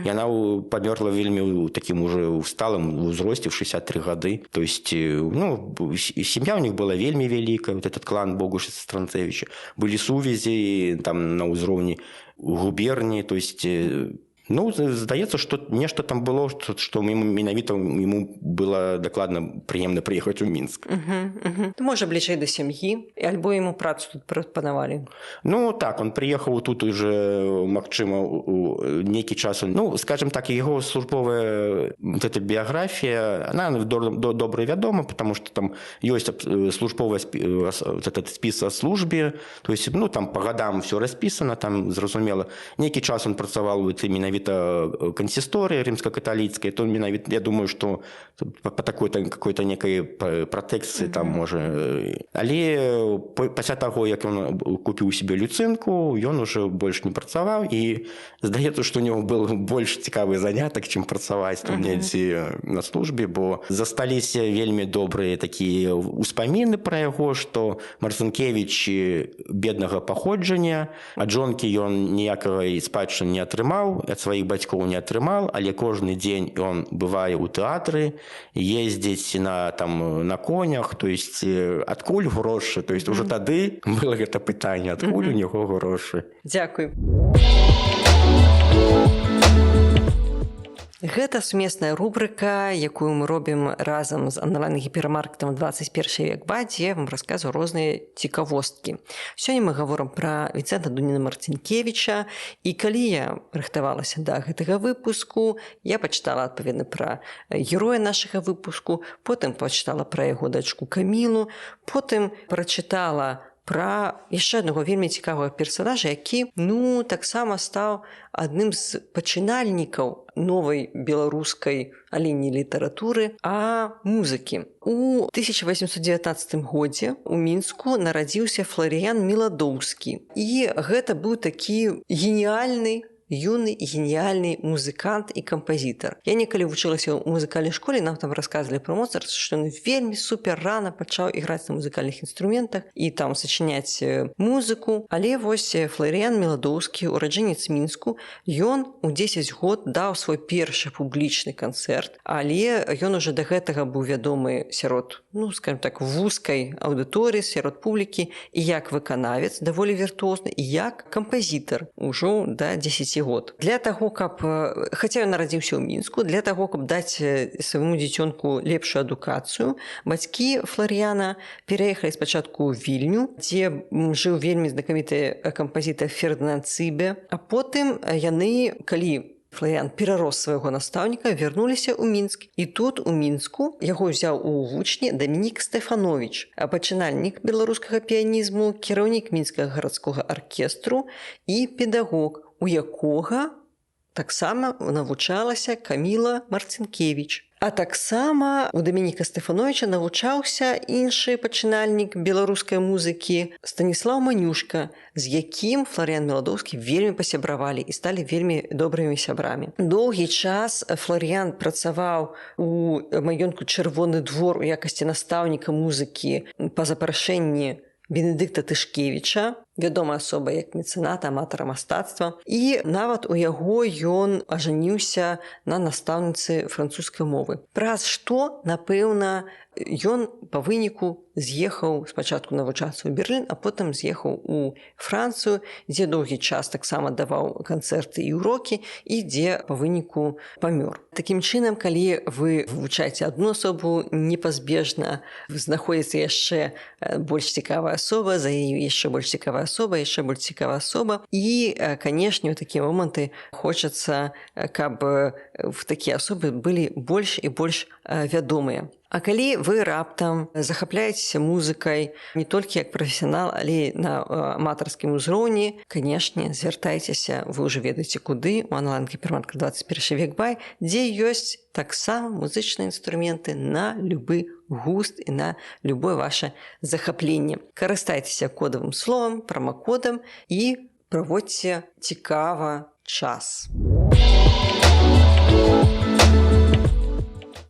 Яна памёрла вельмі такім уже усталым узросце, в 63 гады. То есть, сям'я у них была вельмі вялікая, вот этот клан Богуша Сестрацэвіча. Былі сувязі там на ўзроўні губерні, то есть здаецца, што нешта там было, што менавіта яму было дакладна прыемна прыехаць у Мінск. Можа, бліжэй да сям'і, альбо яму працу тут прапанавалі? Так, он прыехаў тут уже, магчыма, нейкі час. Скажем так, яго службовая эта біяграфія, она добра вядома, потому что там ёсць службовая этот спіс о службе, то есть, там по годам все распісана, там, зразумела. Нейкі час он працаваў менавіта консистория римско-католицкая, то я думаю, что по какой-то некой протекции там можа. Але пасля таго, як ён купіў себе люцинку, ён уже больше не працаваў, і здаецца, што у него был больш цікавы занятак, чым працаваць там недзе на службе, бо засталіся вельмі добрыя такія успаміны пра яго, што Марцінкевіч беднага паходжання, ад жонкі ён ніякай спадчыны не атрымаў, ад сваіх бацькоў не атрымаў, але кожны дзень ён бывае ў тэатры, ездзіць на конях, то есть адкуль грошы, то есть уже тады было гэта пытанне, адкуль у него грошы. Дзякуй. Гэта сумесная рубрыка, якую мы робім разам з онлайн-гіпермаркетам 21 век БА, дзе я вам расказваю розныя цікавосткі. Сёння мы гаворым пра Вінцэнта Дуніна Марцінкевіча, і калі я рыхтавалася да гэтага выпуску, я пачытала адпаведна пра героя нашага выпуску, потым пачытала пра яго дачку Камілу, потым прачытала пра яшчэ аднаго вельмі цікавага персанажа, які, таксама стаў адным з пачынальнікаў новай беларускай, але не літаратуры, а музыкі. У 1819 годзе ў Мінску нарадзіўся Фларыян Міладоўскі. І гэта быў такі юны геніяльны музыкант і кампазітар. Я некалі вучылася ў музыкальнай школе, нам там расказвалі пра Моцарта, што ён вельмі супер рана пачаў іграць на музыкальных інструментах і там сачыняць музыку. Але вось Фларыян Міладоўскі, ураджэнец Мінску, ён у 10 год даў свой першы публічны канцэрт, але ён уже да гэтага быў вядомы сярод, скажем так, вузкай аўдыторыі, сярод публікі, і як выканавец даволі віртуозны, і як кампазітар ужо да 10 год. Для таго, каб, хаця ён нарадзіўся ў Мінску, для таго, каб даць свайму дзіцёнку лепшую адукацыю, бацькі Фларыяна пераехалі спачатку ў Вільню, дзе жыў вельмі знакаміты кампазітар Фердынанд Цыбе, а потым яны, калі Фларыян перарос свайго настаўніка, вярнуліся ў Мінск. І тут у Мінску яго ўзяў у вучні Дамінік Стэфановіч, пачынальнік беларускага піянізму, кіраўнік мінскага гарадскога аркестру і педагог, у якога таксама навучалася Каміла Марцінкевіч. А таксама у Дамініка Стэфановіча навучаўся іншы пачынальнік беларускай музыкі Станіслаў Манюшка, з якім Фларыян Міладоўскі вельмі пасябравалі і сталі вельмі добрымі сябрамі. Доўгі час Фларыян працаваў у маёнтку Чырвоны двор у якасці настаўніка музыкі па запрашэнні Бенедыкта Тышкевіча, вядомая асоба як мецэнат, аматара мастацтва. І нават у яго ён ажаніўся на настаўніцы французскай мовы. Праз што, напэўна, ён па выніку з'ехаў спачатку навучацца ў Берлін, а потым з'ехаў у Францыю, дзе доўгі час таксама даваў канцэрты і ўрокі, і дзе па выніку памёр. Такім чынам, калі вы вывучаеце адну асобу, непазбежна знаходзіцца яшчэ больш цікавая асоба, за яе яшчэ больш цікавая асоба, яшчэ больш цікавая асоба. І, канешне, у такія моманты хочацца, каб в такія асобы былі больш і больш вядомыя. А калі вы раптам захапляецеся музыкай не толькі як прафесіянал, але на аматарскім узроўні, канешне, звяртайцеся, вы ўжо ведаеце куды, у онлайн-гіпермаркет 21 век бай, дзе ёсць таксама музычныя інструменты на любы густ і на любое ваше захапленне. Карыстайцеся кодавым словам, прамакодам і праводзьце цікава час.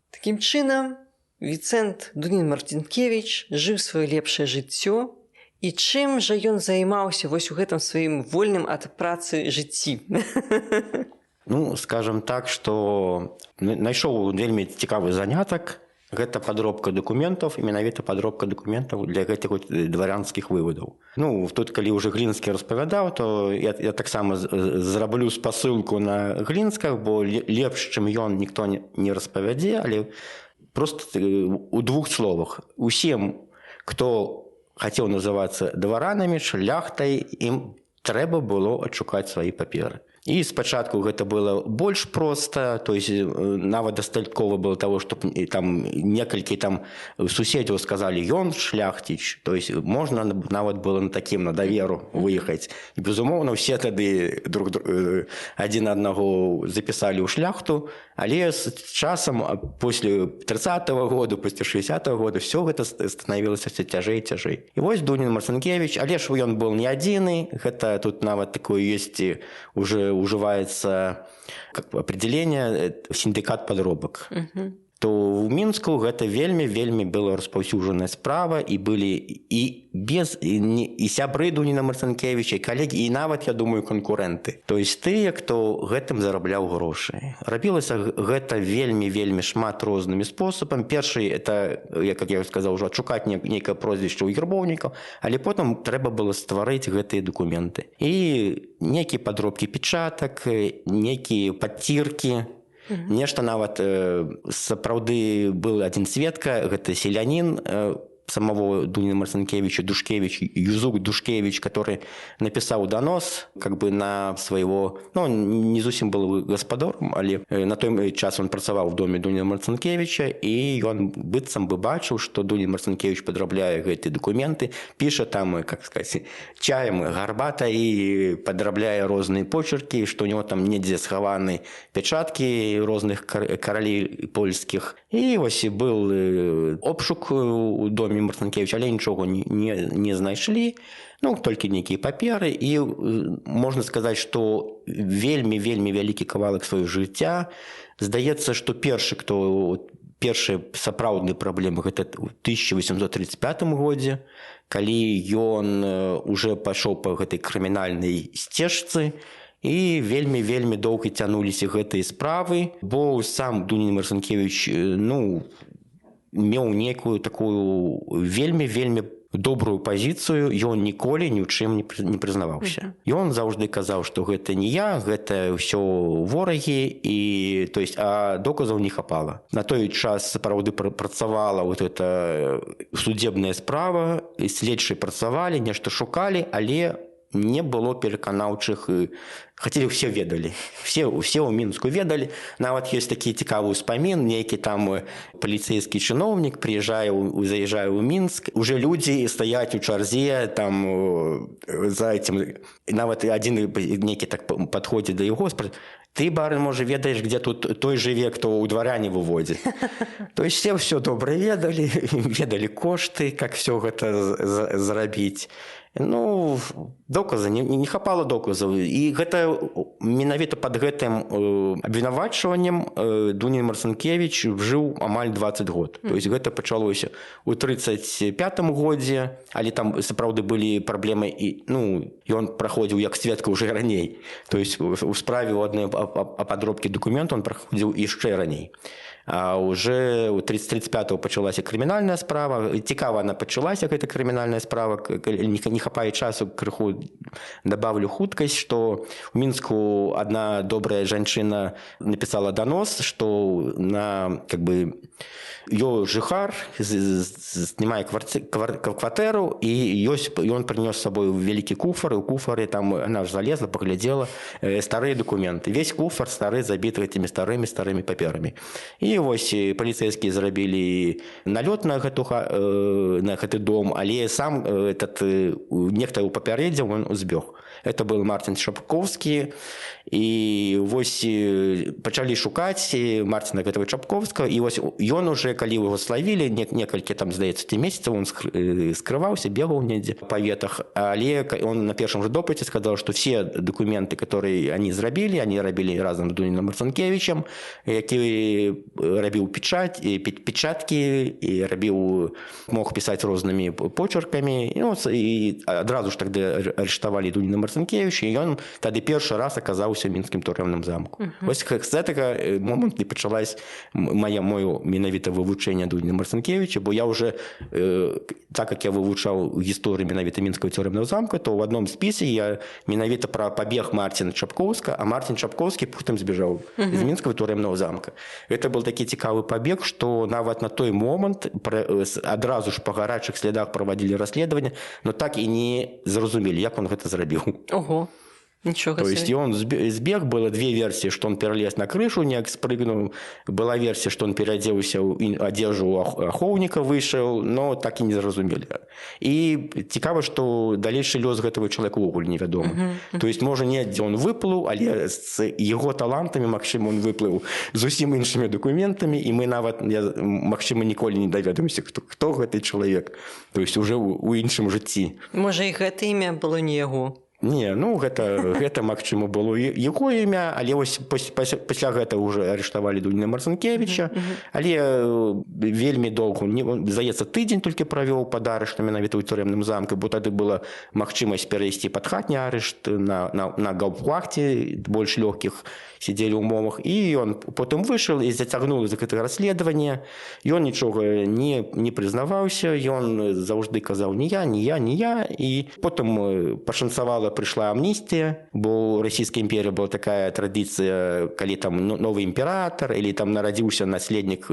Такім чынам, Віцэнт Дунін Марцінкевіч жыў сваё лепшае жыццё, і чым жа ён займаўся вось у гэтым сваім вольным ад працы жыцці? Ну, скажем так, што знайшоў вельмі цікавы занятак. Гэта падробка дакументаў, і менавіта падробка дакументаў для гэтых дварянскіх вывадаў. Ну, тут, калі ўжо Глінскі распавядаў, то я таксама зраблю спасылку на Глінсках, бо лепш, чым ён, ніхто не распавядзе, але просто у двух словах. Усім, хто хацеў называцца дваранамі, шляхтай, ім трэба было адшукаць свае паперы. І спачатку гэта было больш проста, то есть нават дастаткова было того, што там некалькі там суседзяў сказалі, ён шляхціч, то есть можна нават было на такім на даверу выехаць. І, безумоўна, усе тады адзін аднаго запісалі ў шляхту, але з часам, пасля 30-го года, пасля 60-го года, все гэта становілася все цяжэй і цяжэй. І вось Дунін Марцінкевіч, але ж ён был не адзіны, гэта тут нават такое ёсць уже уживается как определение синдикат подробок. То ў Мінску гэта вельмі была распаўсюджаная справа, і былі і сябры Дуніна Марцінкевіча, і калегі, і нават, я думаю, канкурэнты. То есть тыя, хто гэтым зарабляў грошы. Рабілася гэта вельмі шмат рознымі спосабамі. Першы, это, як я сказаў, ужо адшукаць нейкае прозвішча ў гербоўнікаў, але потым трэба было стварыць гэтыя дакументы. І нейкія падробкі печатак, нейкія падціркі, нешта нават сапраўды быў адзін сведка, гэта селянін самого Дуніна Марцінкевіча, Душкевич, Юзук Душкевич, который написал донос как бы на своего, ну, он не зусім был гаспадаром, але на той час он працаваў в доме Дуніна Марцінкевіча, і ён быццам бы бачыў, што Дунін Марцінкевіч падрабляе гэтыя документы, піша там, как сказать, чаем гарбата і падрабляе розныя почерки, што у него там недзе схаваны печаткі розных каралей польскіх. І вось быў обшук у доме Марцінкевіча, але нічога не знайшлі, ну, толькі нейкія паперы, і можна сказаць, што вельмі вялікі кавалак свайго жыцця. Здаецца, што першыя сапраўдныя праблемы гэта ў 1835 годзе, калі ён уже пайшоў па гэтай крымінальнай сцежцы, і вельмі доўга цянуліся гэтыя справы, бо сам Дунін Марцінкевіч, ну, меў некую такую вельмі добрую пазіцыю, ён ніколі ні ў чым не прызнаваўся. Ён заўжды казаў, што гэта не я, гэта ўсё ворагі, і, то есть, а доказаў не хапала. На той час сапраўды працавала вот эта судебная справа, следчыя працавалі, нешта шукалі, але не было пераканаўчых, хацелі ўсе ведалі, все ў Мінску ведалі. Нават ёсць такі цікавы ўспамін, нейкі там паліцейскі чыноўнік заязджае ў Мінск, уже людзі стаяць у чарзе там за этим, нават адзін нейкі так падходзіць да яго, ты, барын, можа, ведаеш, где тут той жыве, хто ў дваране выводзіць. То есть все добра ведалі кошты, как все гэта зрабіць. Ну, доказы, не хапала доказаў. І гэта менавіта пад гэтым абвінавачваннем Дуня Марцінкевіч жыў амаль 20 год. То есть гэта пачалося ў 35-м годзе, але там сапраўды былі праблемы, і ён праходзіў як сведка ўжо раней. То есть у справе ў адной падробкі дакументу он праходзіў яшчэ раней. А уже у 35-го пачалася крымінальная справа. Цікава она пачалася, гэта крымінальная справа. Не хапае часу, крыху добавлю хуткасць, што ў Мінску одна добрая жанчына напісала данос, што на ее жыхар снимае кватэру, і ён прынёс з сабой вялікі куфар, і ў куфары там она ж залезла, паглядзела старыя дакументы. Весь куфар стары забіты гэтымі старымі паперамі. І вось паліцэйскія зрабілі налёт на гэты дом, але сам нехта ў папярэдзіў, он збег. Это был Мартин Чапковскі, і вось пачалі шукаць Мартина гэтага Чапковскага, і вось ён уже, калі яго славілі, некалькі там, здаецца, месяцаў, он скрываўся, бегаў недзе па ветах, але он на першым же допыце сказал, что все документы, которые они зрабілі, они рабілі разам з Дуніным Марцінкевічем, які рабіў печаткі і мог пісаць рознымі почеркамі, і адразу ж тогда арыштавалі Дуніна Марцінкевіча, і ён тады першы раз аказаўся ў мінскім турэмным замку. Вось з гэтага моманту пачалось маё менавіта вывучэнне Дуніна Марцінкевіча, бо я уже, так як я вывучаў гісторыю менавіта мінскага турэмнага замка, то ў адном спісе я менавіта пра пабег Мартина Чапковска, а Мартин Чапковскі потым збежаў з мінскага турэмнага замка. Гэта был такі цікавы пабег, што нават на той момант адразу ж па гарачых слядах правадзілі расследаванне, но так і не зразумелі, як он гэта зрабіў. Ого. Ничего То есть он сбег, было две версии, что он перелез на крышу, не спрыгнул. Была версия, что он переоделся в одежду ахоўніка, вышел, но так и не зразумели. И цікава, что дальнейший лёс гэтага человека ўвогуле невядомы. То есть, можа, недзе он выплыў, але с его талантами, магчыма, он выплыў зусім іншымі документами, и мы нават, магчыма, ніколі не даведамся, хто гэты чалавек. То есть, уже у іншым жыцці. Можа, і гэта імя было не яго. Не, гэта магчыма было яго імя, але вось пасля гэта ўжо арыштавалі Дуніна Марцінкевіча, але вельмі доўга, здаецца, тыдзень толькі правёў пад арыштам менавіта ў турэмным замку, бо тады была магчымасць перайсці пад хатні арышт на гаўпвахце, больш лёгкіх сидзелі ўмовах, і ён потым выйшаў і зацягнуў за гэтае расследаванне. Ён нічога не прызнаваўся, ён заўжды казаў не я, і потым пашанцавала, прыйшла амністыя, бо ў расійскай імперыі была такая традыцыя, калі там новы імператор, или там нарадзіўся наследнік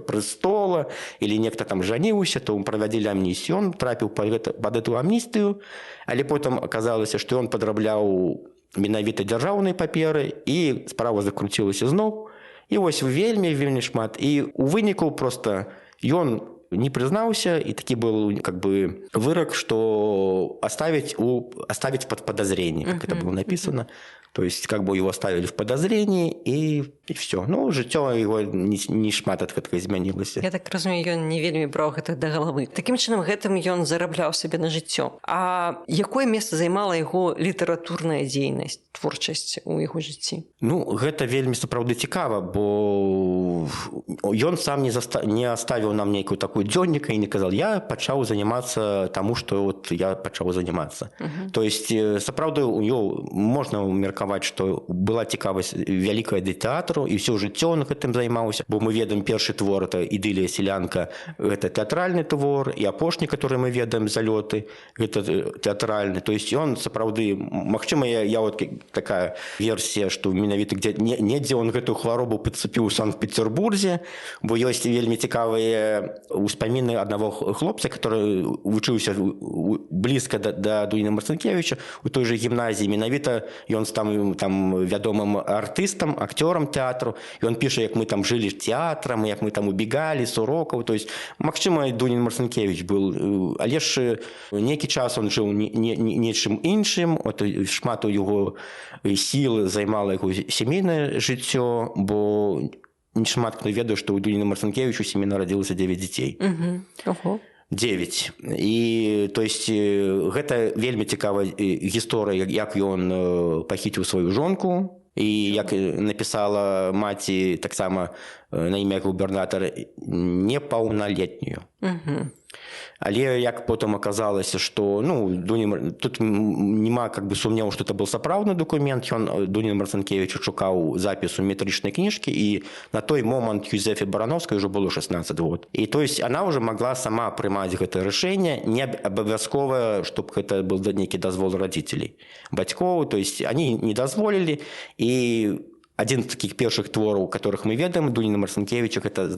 престола, или нехта там жаніўся, то правядзілі амністію. Ён трапіў пад эту амністыю, але потым аказалася, што ён падрабляў менавіта дзяржаўнай паперы, і справа закруцілася зноў. І вось вельмі шмат. І у выніку проста ён не прызнаўся, і такі был вырак, што оставить под подозрение, как это было написано. То есть, его оставили в подозрении, и все. Ну, жыццё его не шмат ад гэтага змянілася. Я так разумею, ён не вельмі браў гэта да галавы. Такім чынам, гэтым ён зарабляў сабе на жыццё. А якое месца займала яго літаратурная дзейнасць, творчасць у яго жыцці? Ну, гэта вельмі сапраўды цікава, бо ён сам не оставіў нам нейкую такую дзённіка і не казал, я пачаў заниматься таму, што я пачаў заниматься. То есть, сапраўды, можна меркаваць, меркаваць, што была цікавасць вялікая да тэатру, і ўсё жыццё он гэтым займаўся, бо мы ведаем першы твор, это «Ідылія селянка», гэта тэатральны твор, і апошні, который мы ведаем, «Залёты», гэта тэатральны. То есть ён сапраўды, магчыма, я вот такая версія, што менавіта недзе он гэтую хваробу падцепіў у Санкт-Петербурзе, бо ёсць вельмі цікавыя ўспаміны аднаго хлопца, который вучыўся блізка да Дуніна Марцінкевіча у той же гімназіі. Менавіта ён там вядомым артыстам, акцёрам тэатру. Ён піша, як мы там жылі тэатрам, як мы там убегалі з урокаў. То есть, магчыма, Дунін Марцінкевіч был, але ж нейкі час он жыў нечым іншым. Шмат у яго сіл займала яго сямейнае жыццё, бо шмат хто ведае, што ў Дуніна Марцінкевіча у сям'і нарадзілася 9 дзяцей. 9. І, то есть, гэта вельмі цікавая гісторыя, як ён пахіціў сваю жонку, і як напісала маці таксама на імя губернатара, непаўналетнюю. Але як потым аказалася, што тут няма сумневу, што это был сапраўдны документ. Дунін Марцінкевіч шукаў запісу метрычнай кніжкі, і на той момант Юзефе Барановскай уже было 16 год. І то есть она уже могла сама прымаць гэтае рашэнне, не абавязкова, чтобы гэта был нейкі дазвол родителей, бацькоў. То есть они не дазволілі, і один из таких первых творов, которых мы ведаем, Дуніна Марцінкевіча, это,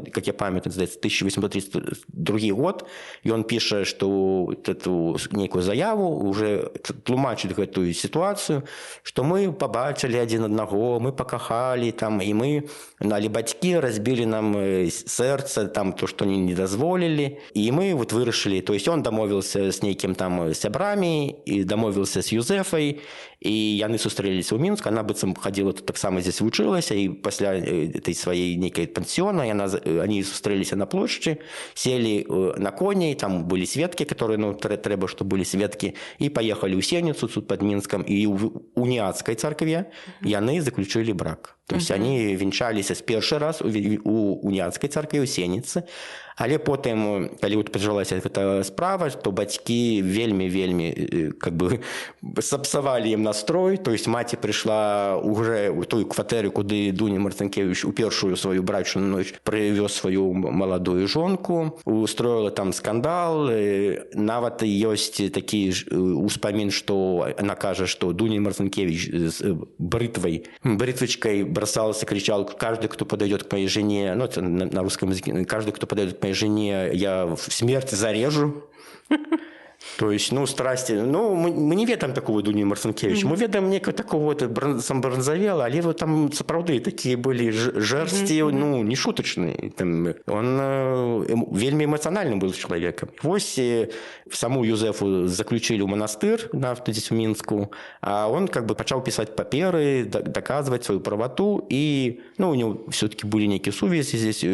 как я памятаю, здаецца, 1832 год, и он пишет, что эту некую заяву, уже тлумачит эту ситуацию, что мы побачили один одного, мы покахали, там, и мы, але бацькі разбили нам сердце, там, то, что они не дозволили, и мы вот вырашили, то есть он домовился с неким там сябрами, и домовился с Юзефой, и яны сустрэліся ў Мінску, она быццам ходила тут так само здесь вучылася, и после этой своей некой пансиона они сустрэліся на площади, сели на коней, там были сведки, которые, трэба, чтобы были сведки, и поехали ў Сеніцу, тут под Минском, и в уніацкай царкве яны заключили брак. То есть они венчаліся першы раз у уніацкай царкве ў Сеніцы, але потым, калі пачалася эта справа, то бацькі вельмі сапсавалі ім настрой. То есть маці прыйшла уже ў тую кватэру, куды Дунін Марцінкевіч у першую сваю брачную ноч прывёз сваю маладую жонку, устроила там скандал. Нават ёсць такі ўспамін, што она кажа, што Дунін Марцінкевіч з бритвочкой бросался, кричал: каждый, кто подойдет к моей жене, на русском языке, каждый, кто подойдет к моей жене, я в смерть зарежу. То есть, страсти. Мы не ведаем такого Дуніна Марцінкевіча. Мы ведаем некого такого самобранзавела, але вот там сапраўды такие были жерсти, не шуточные. Он вельмі эмоциональным был человеком. Вось саму Юзефу заключили в монастырь здесь в Минску, а он пачаў писать паперы, доказывать свою правоту, и у него все-таки были некие сувязі здесь,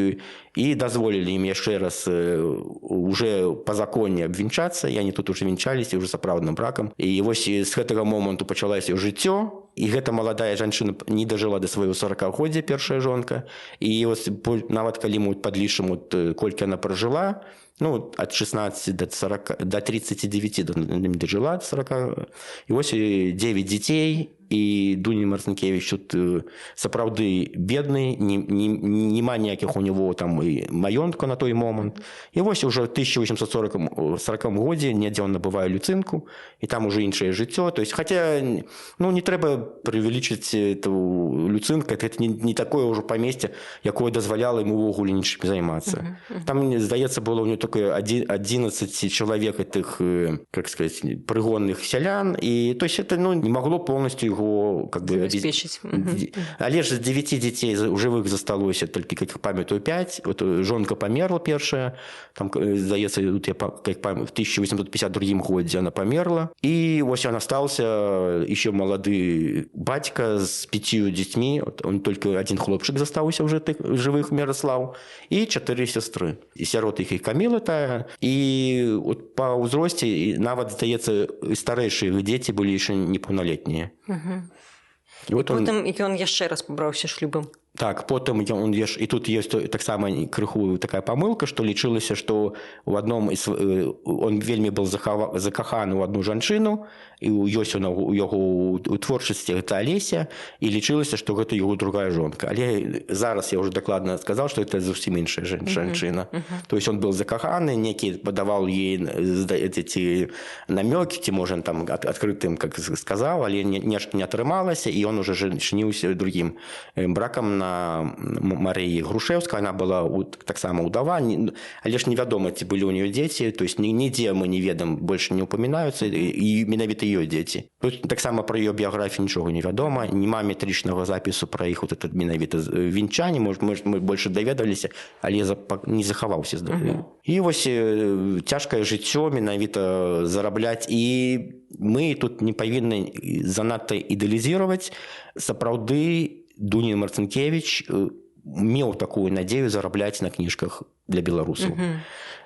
и дозволили им яшчэ раз уже по законе обвенчаться, и они тут уже венчались, и уже сапраўдным браком. И вось с гэтага моманту пачалася жыццё, и гэта маладая жанчына не дожила до свайго 40-годдзя, першая жонка. И нават калі мы падлічым, колькі она прожила, от 16 до 40, до 39 дожила, до 40. И вось 9 детей. І Дунін Марцінкевіч тут сапраўды бедны, няма ніякіх у него там і маёнтка на той момант. І вось уже в 1840 годзе недзе он набывае люцынку, і там уже іншае жыццё. То есть, хотя не трэба превеличить эту люцынку, это не такое уже памесце, якое дазваляла ему увогуле нічым займацца. Там, здаецца, было у него только 11 человек этих, как сказать, прыгонных сялян, и то есть это не могло полностью обеспечить. Але ж з 9 дзяцей жывых засталося толькі, как памятаю, 5. Жонка памерла першая, там, здаецца, в 1852 годзе она памерла, і вось он остался еще молоды бацька з 5 дзецьмі, он только один хлопчык застаўся уже жывых, Мирослав, і 4 сестры. І сярод іх і Каміла тая, і па ўзросце нават, здаецца, старэйшыя дзеці былі яшчэ непаўналетнія. Потым ён яшчэ раз пабраўся шлюбам. Так, потым он і тут ёсць таксама крыху такая памылка, што лічылася, што у адном он вельмі был закаханы ў адну жанчыну, і ёсць у яго у творчасці гэта Алеся, і лічылася, што гэта яго другая жонка. Але зараз я ўжо дакладна сказаў, што это зусім іншая жанчына. То есть он был закаханы, некі падаваў ей ці намёкі, ці можа там адкрытым, как сказаў, але нешта не атрымалася, і он уже жаніўся другім бракам на Марыі Грушэўскай. Она была таксама ўдава, але ж невядома, ці былі ў нее дзеці, то есть нідзе мы не ведам, больше не упамінаюцца, і менавіта ее дзеці. Тут таксама пра ее біяграфію нічога не вядома, няма метрычнага запісу пра іх вот этот менавіта венчанне, мы больше даведаліся, але не захаваўся. І вось цяжкае жыццё менавіта зарабляць, і мы тут не павінны занадта ідэалізировать. Сапраўды Дунін Марцінкевич меў такую надзею зарабляць на кніжках для беларусаў.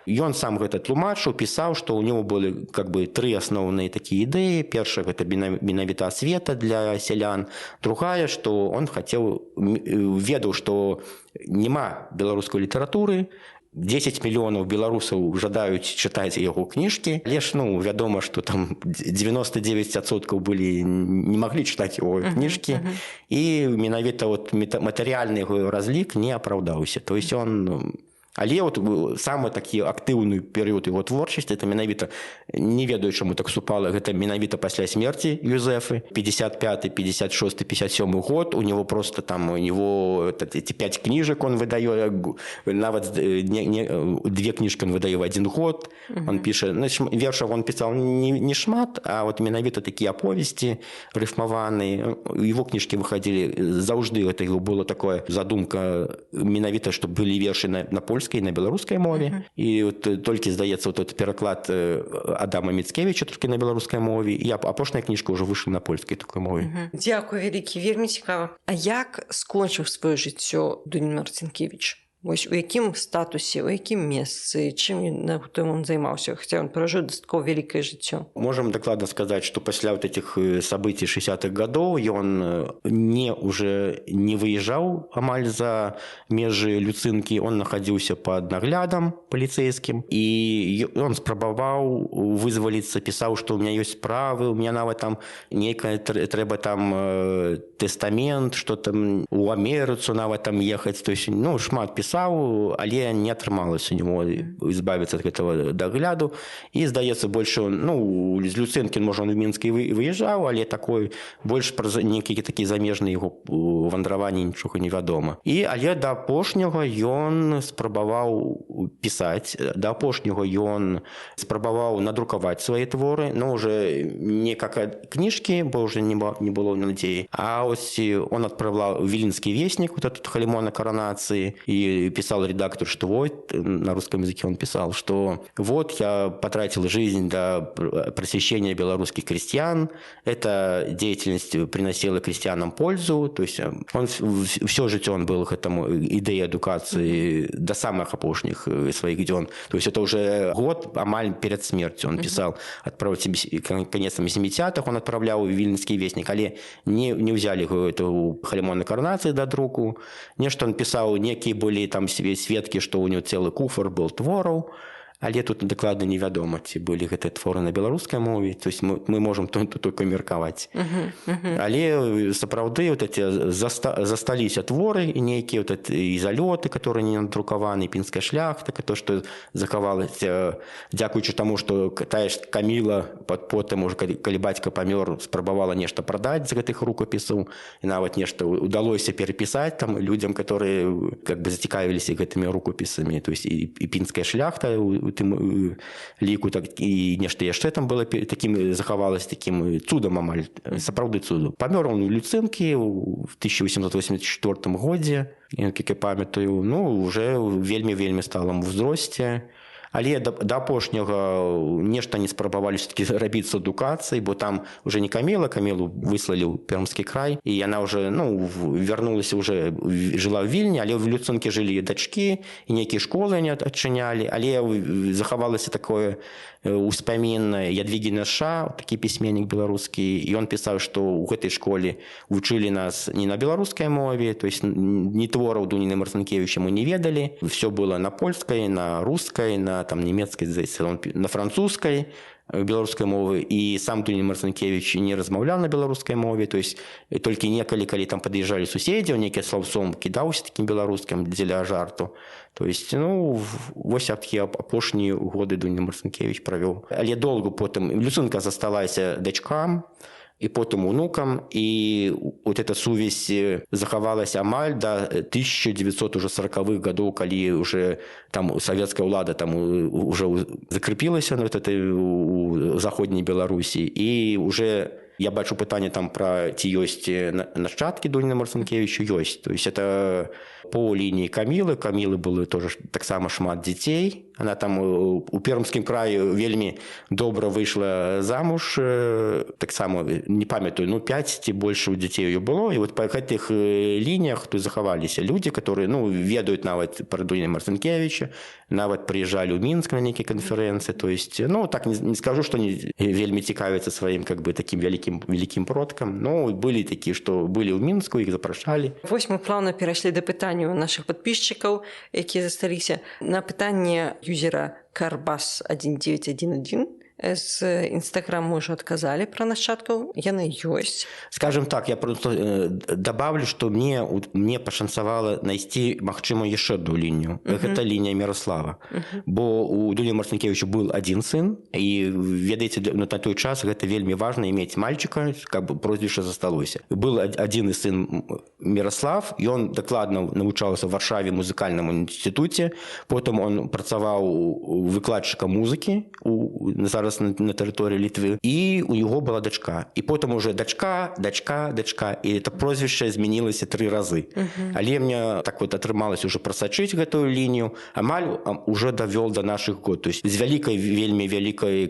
Ён сам гэта тлумачыў, пісаў, што ў него былі как бы тры асноўныя такія ідэі. Першая гэта менавіта асвета для сялян. Другая, што он ведаў, што няма беларускай літаратуры, 10 мільёнаў беларусаў жадаюць чытаць яго кніжкі, але ж вядома, што там 99% былі не маглі чытаць яго кніжкі, і менавіта матэрыяльны яго разлік не апраўдаўся. То есть он... Але самы такі актыўны перыяд яго творчасці, это менавіта, не ведаю, чаму так супала, гэта менавіта пасля смерці Юзефы, 55, 56, 57 год, у него просто там, у него эти 5 книжек он выдае, нават 2 книжки он выдае в 1 год, он піша, вершаў он пісаў не шмат, а вот менавіта такія аповесці рыфмаваныя, его кніжкі выходили заўжды, это его было такое задумка менавіта, што былі вершы на польскай, на беларускай мове. І толькі, здаецца, вот этот пераклад Адама Міцкевіча толькі на беларускай мове, і апошняя кніжка ўжо выйшла на польскай такой мове. Дзякуй вялікі, вельмі цікава. А як скончыў сваё жыццё Дунін Марцінкевіч? Вось у якім статусе, у якім месцы, чым он займаўся, хаця ён пражыў дастаткова вялікае жыццё? Можем дакладна сказаць, што пасля вот этих событий 60-х гадоў ён уже не выязджаў амаль за межы Люцынкі, он находзіўся под наглядам паліцэйскім, і он спрабаваў вызваліцца, пісаў, што у меня ёсць справы, у меня нават там нейкае трэба там тэстамент, што там у Амерыцу нават там ехаць, то есть шмат пісаў, але не атрымалася у него избавиться от этого догляду. І, здаецца, больше з Люцынкі, можа, он в Мінск выязджаў, але такой больш пра нейкія такія замежныя яго вандраванні нічога не вядома. Але да апошняга ён спрабаваў пісаць, да апошняга ён спрабаваў надрукаваць свае творы, уже не как кніжкі, бо уже не было надзеі, а ось он адправляў Віленскі вестник, вот этот Халімона Коронацыі, і писал редактор, что вот, на русском языке он писал, что вот я потратил жизнь до просвещения белорусских крестьян, эта деятельность приносила крестьянам пользу, то есть он все жыццё он был к этому идее эдукации до самых опошних своих дзён. То есть это уже год амаль перед смертью он писал, конец 70-х он отправлял в Віленскі вестник, але не взяли эту Халімона Коронацыі до друку, нешта он писал, некие были там сведкі, што ў него цэлы куфар был твораў, але тут дакладна невядома, ці былі гэтыя творы на беларускай мове, то есть мы можем только меркаваць. Але сапраўды вот эти засталіся творы, і нейкія вот эти залёты, которые не надрукаваны, пінская шляхта, то, што захавалася, дзякуючы таму, што тая ж Каміла потым, уже калі бацька памёр, спрабавала нешта прадаць з гэтых рукапісаў, і нават нешта удалося перапісаць там людям, которые как бы зацікавіліся гэтымі рукапісамі, то есть і пінская шляхта тым ліку, так і нешта яшчэ там было таким, захавалось таким цудам амаль, сапраўды цуду. Памёр он у Люцынкі в 1884 годзе, як я памятаю, уже вельмі-вельмі сталым узросце, Але да апошняга нешта не спрабавалі все-таки рабіць з адукацыяй, бо там уже не Камілу выслалі ў Пермскі край, і яна уже вярнулася, уже жыла ў Вільні, але в Люцэнкі жылі дачкі, і нейкія школы не адчынялі, але захавалася такое успамін Ядвігіна Ша, такі пісьменнік беларускі, і ён пісаў, што ў гэтай школе вучылі нас не на беларускай мове, то есть ні твораў Дуніна Марцінкевіча мы не ведалі, все было на польскай, на рускай, на немецкай, на французскай, беларускай мовы, і сам Дунін Марцінкевіч не размаўляў на беларускай мове, то есть толькі некалі, калі там пад'язджалі суседзі, нейкія слаўцом кідаўся такім беларускім дзеля жарту. То есть, вось такія апошнія годы Дунін Марцінкевіч правёў. Але доўга потым Люцэнка засталася дачкам, і потым унукам, і вот эта сувязь захавалася амаль до 1940-х гадоў, калі уже там савецкая ўлада там уже закрепілася у заходняй Беларусі, і уже я бачу пытанне там пра ці ёсць нашчадкі Дуніна Марцінкевіча, ёсць. То есть это по лініі Камілы было тоже таксама шмат дзяцей. Она там у Пермскім краі вельмі добра выйшла замуж, таксама не памятаю, 5 ці больше у дзяцей ее было, і вот па гэтых лініях тут захаваліся людзі, которые ведаюць нават пра Дуніна Марцінкевіча, нават прыязджалі ў Мінск на нейкія канферэнцыі. То есть, так не скажу, што они вельмі цікавяцца сваім такім вялікім продкам, но былі такія, што былі ў Мінску, іх запрашалі. Вось мы плавна перайшлі да пытанняў нашых падпісчыкаў, якія засталіся. На пытанне юзера Карбас 1911 з Інстаграм мы ўжо адказалі пра нашчадкаў, яны ёсць. Скажем так, я просто добавлю, што мне пашанцавала знайсці, магчыма, яшчэ одну лінію. Гэта лінія Мірослава. Бо у Дуніна Марцінкевіча быў адзін сын, і, ведаеце, на той час гэта вельмі важна мець мальчика, каб прозвішча засталося. Был адзін сын Мірослав, ён дакладна навучаўся ў Варшаве музыкальнаму інстытуце, потым он працаваў выкладчыкам музыкі зараз на тэрыторыі Літвы, і у яго была дачка. І потым уже дачка, і это прозвішча змянілася 3 разы. Але мне так вот атрымалася уже прасачыць гэтую лінію, амаль уже давёл до наших год. То есть з вельмі вялікай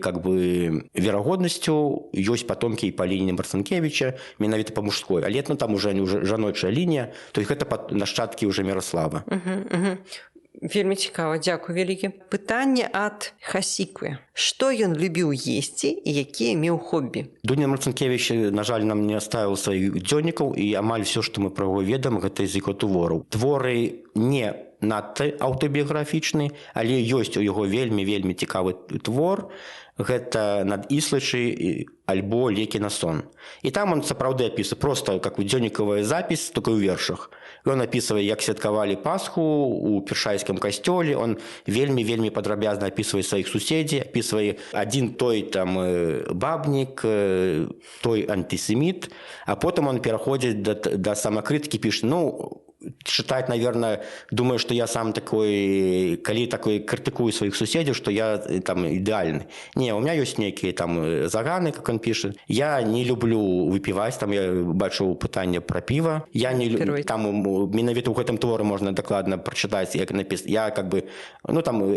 верагоднасцю ёсць патомкі і па лініі Марцінкевіча, менавіта па мужской. Але там уже жаночая лінія, то есть гэта нашчадкі уже Мірослава. Вельмі цікава, дзякуй вялікі. Пытанне ад Хасіквы. Што ён любіў есці і якія меў хоббі? Дунін Марцінкевіч, на жаль, нам не оставіў сваіх дзённікаў, і амаль все, што мы пра яго ведаем, гэта з яго твораў. Творы не надта аўтабіяграфічны, але ёсць у яго вельмі цікавы твор. Гэта «Над Іслачы» альбо «Лекі на сон». І там он сапраўды апісвае, просто как дзённікавая запіс, только ў вершах. Ён апісвае, як святкавалі Пасху у Першайскім касцёле, он вельмі падрабязна апісвае сваіх суседзей, апісвае адзін той там бабнік, той антысеміт, а потым он пераходзіць да самакрытыкі, піша, читать, наверное, думаю, что я сам такой, калі такой критикую своих суседей, что я там идеальный. Не, у меня есть некие там заганы, как он пишет. Я не люблю выпивать, там я бачу пытанне про пиво. Я не люблю, там менавіта ў гэтым творы можна дакладна прачытаць, як написано. Я как бы, там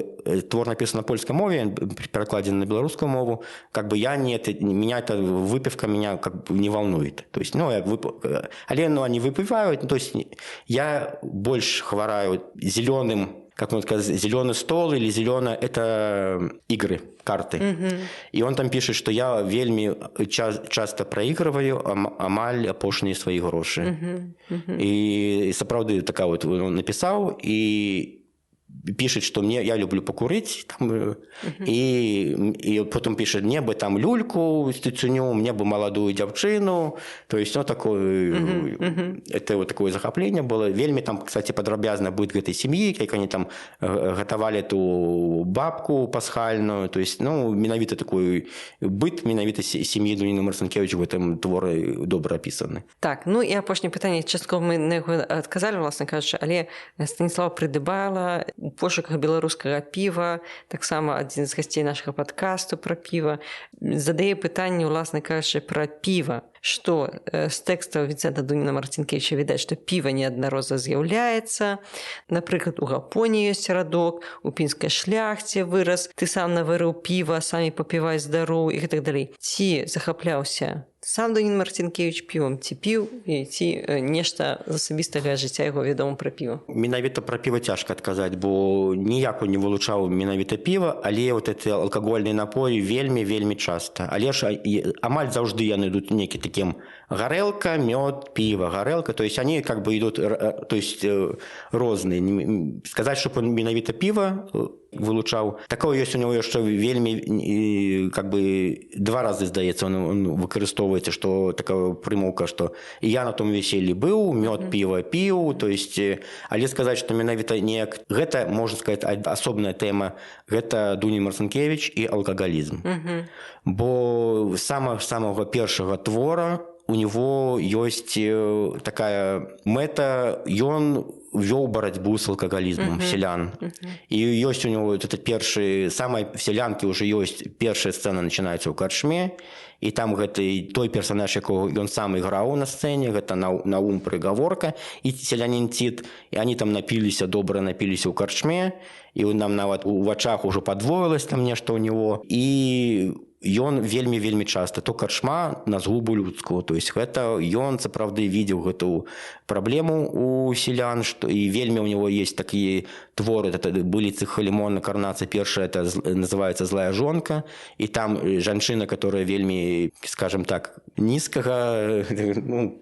твор написан на польской мове, перекладен на белорусскую мову, как бы меня эта выпивка меня как бы не волнует. То есть, але они выпивают, то есть я больше хвораю зеленым, как можно сказать, зеленый стол или зеленое, это игры, карты. И он там пишет, что я вельми часто проигрываю амаль апошние свои гроши. И сапраўды такая вот он написал, и пишет, что я люблю покурить, там, и потом пишет, мне бы там люльку стецуню, мне бы молодую девчину, то есть это вот такое захопление было. Вельми там, кстати, падрабязна быт гэтай семьи, как они там готовали эту бабку пасхальную, то есть, менавіта такой быт, менавіта семьи Дуніна Марцінкевіча в этом творе добра описаны. Так, і апошняе пытанне, часткова мы на яго адказалі, власна кажучы, але Станіслава Прыдыбайла у пошуках беларускага піва, таксама адзін з гасцей нашага падкасту пра піва, задае пытанне, уласна кажучы, пра піва. Што з тэкстаў Вінцэнта Дуніна Марцінкевіча відаць, што піва неаднаразова з'яўляецца. Напрыклад, у Гапоні ёсць радок, у пінскай шляхце выраз, ты сам наварыў піва, самі папівай здароў і гэтак далей. Ці захапляўся сам Дунін Марцінкевіч півам, ці піў, і ці нешта з асабістага жыцця яго вядома пра піва? Менавіта пра піва цяжка адказаць, бо ніяк не вылучаў менавіта піва, але вот эти алкагольныя напоі вельмі часта. Але ж амаль заўжды яны ідуць нейкі такім гарэлка, мёд, піва, гарэлка, то есть они как бы идут, то есть розныя. Сказаць, што он менавіта піва вылучаў. Такое ёсць у него яшчэ вельмі, как бы, 2 разы, здаецца, он выкарыстоўваецца, што такая прымаўка, што я на том весельі быў, мёд, піва піў, то есть, але сказаць, што менавіта неяк, гэта, можна сказаць, асобная тэма, гэта Дунін Марцінкевіч і алкагалізм. Бо самага першага твора у него ёсць такая мэта, ён вёў барацьбу с алкагалізмом селян. І ёсць у него это першы, самай селянкі ўжо ёсць, першая сцэна начинаецца ў карчме, і там гэты той персонаж, якого ён сам іграў на сцэне, гэта Наум Прыгаворка і селянін Ціт, і они там добра напіліся ў карчме, і нам нават у вачах ужо падвоілась там нешта ў него, і ён вельмі часта то карчма на згубу людскую, то есть гэта ён сапраўды видзеў гэту праблему у селян, што і вельмі у него есть такія творы, это былі Халімон, карнацыя першая, это называется «Злая жонка», і там жанчына, которая вельмі, скажем так, низкага,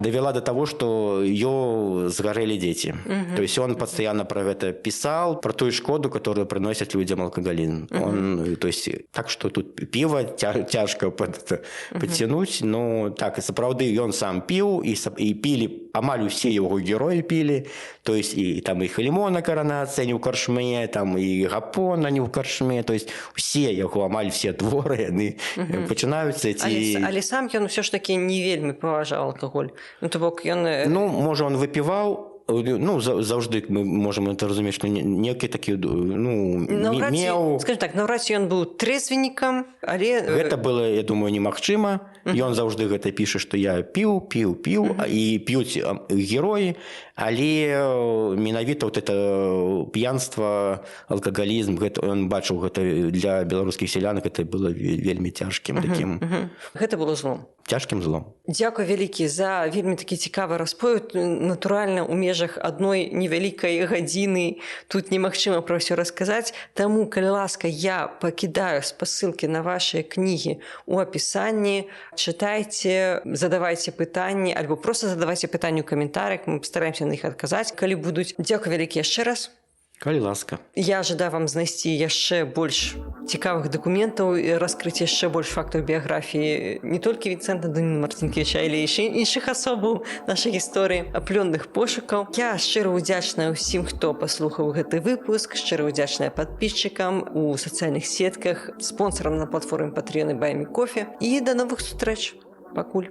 довела до того, что ее сгорели дети. То есть он постоянно про это писал, про ту шкоду, которую приносит людям алкоголизм. Он, то есть, так что тут пиво тяжко подтянуть, но так, и сапраўды ён сам піў, і пілі, амаль усе его герои пили, то есть и там и Халімона каранацыя не ў карчме, там и Гапона не ў карчме, то есть все яго, амаль все творы, яны пачынаюцца ці... Але сам ён ўсё ж такі не вельмі паважаў алкаголь. Ну, то бок ён... Ну, можа, он выпіваў, ну, заўжды мы можам это разумець, што некі такі, ну, меў... Скажем так, наўрад ці ён быў трэзвеннікам, але... Гэта было, я думаю, немагчыма. Ён заўжды гэта піша, што я піў, і п'юць героі, але менавіта вот это п'янства, алкагалізм, ён бачыў гэта для беларускіх селянак, гэта было вельмі цяжкім такім. Гэта было злом. Цяжкім злом. Дзякуй вялікі за вельмі такі цікавы расповед. Натуральна, у межах адной невялікай гадзіны тут немагчыма пра ўсё расказаць. Таму, калі ласка, я пакідаю спасылкі на вашыя кнігі ў апісанні. Чытайце, задавайце пытанні, альбо проста задавайце пытанні ў каментарях, мы пастараемся на іх адказаць, калі будуць. Дзякуй вялікі яшчэ раз. Калі ласка. Я жадаю вам знайсці яшчэ больш цікавых дакументаў і раскрыць яшчэ больш фактаў біяграфіі не толькі Вінцэнта Дуніна Марцінкевіча, але і іншых асобаў нашай гісторыі, аплённых пошукаў. Я шчыра ўдзячная ўсім, хто паслухаў гэты выпуск, шчыра ўдзячная падпісчыкам у сацыяльных сетках, спонсарам на платформе Patreon і Buy Me Coffee. І да новых сустрэч. Пакуль.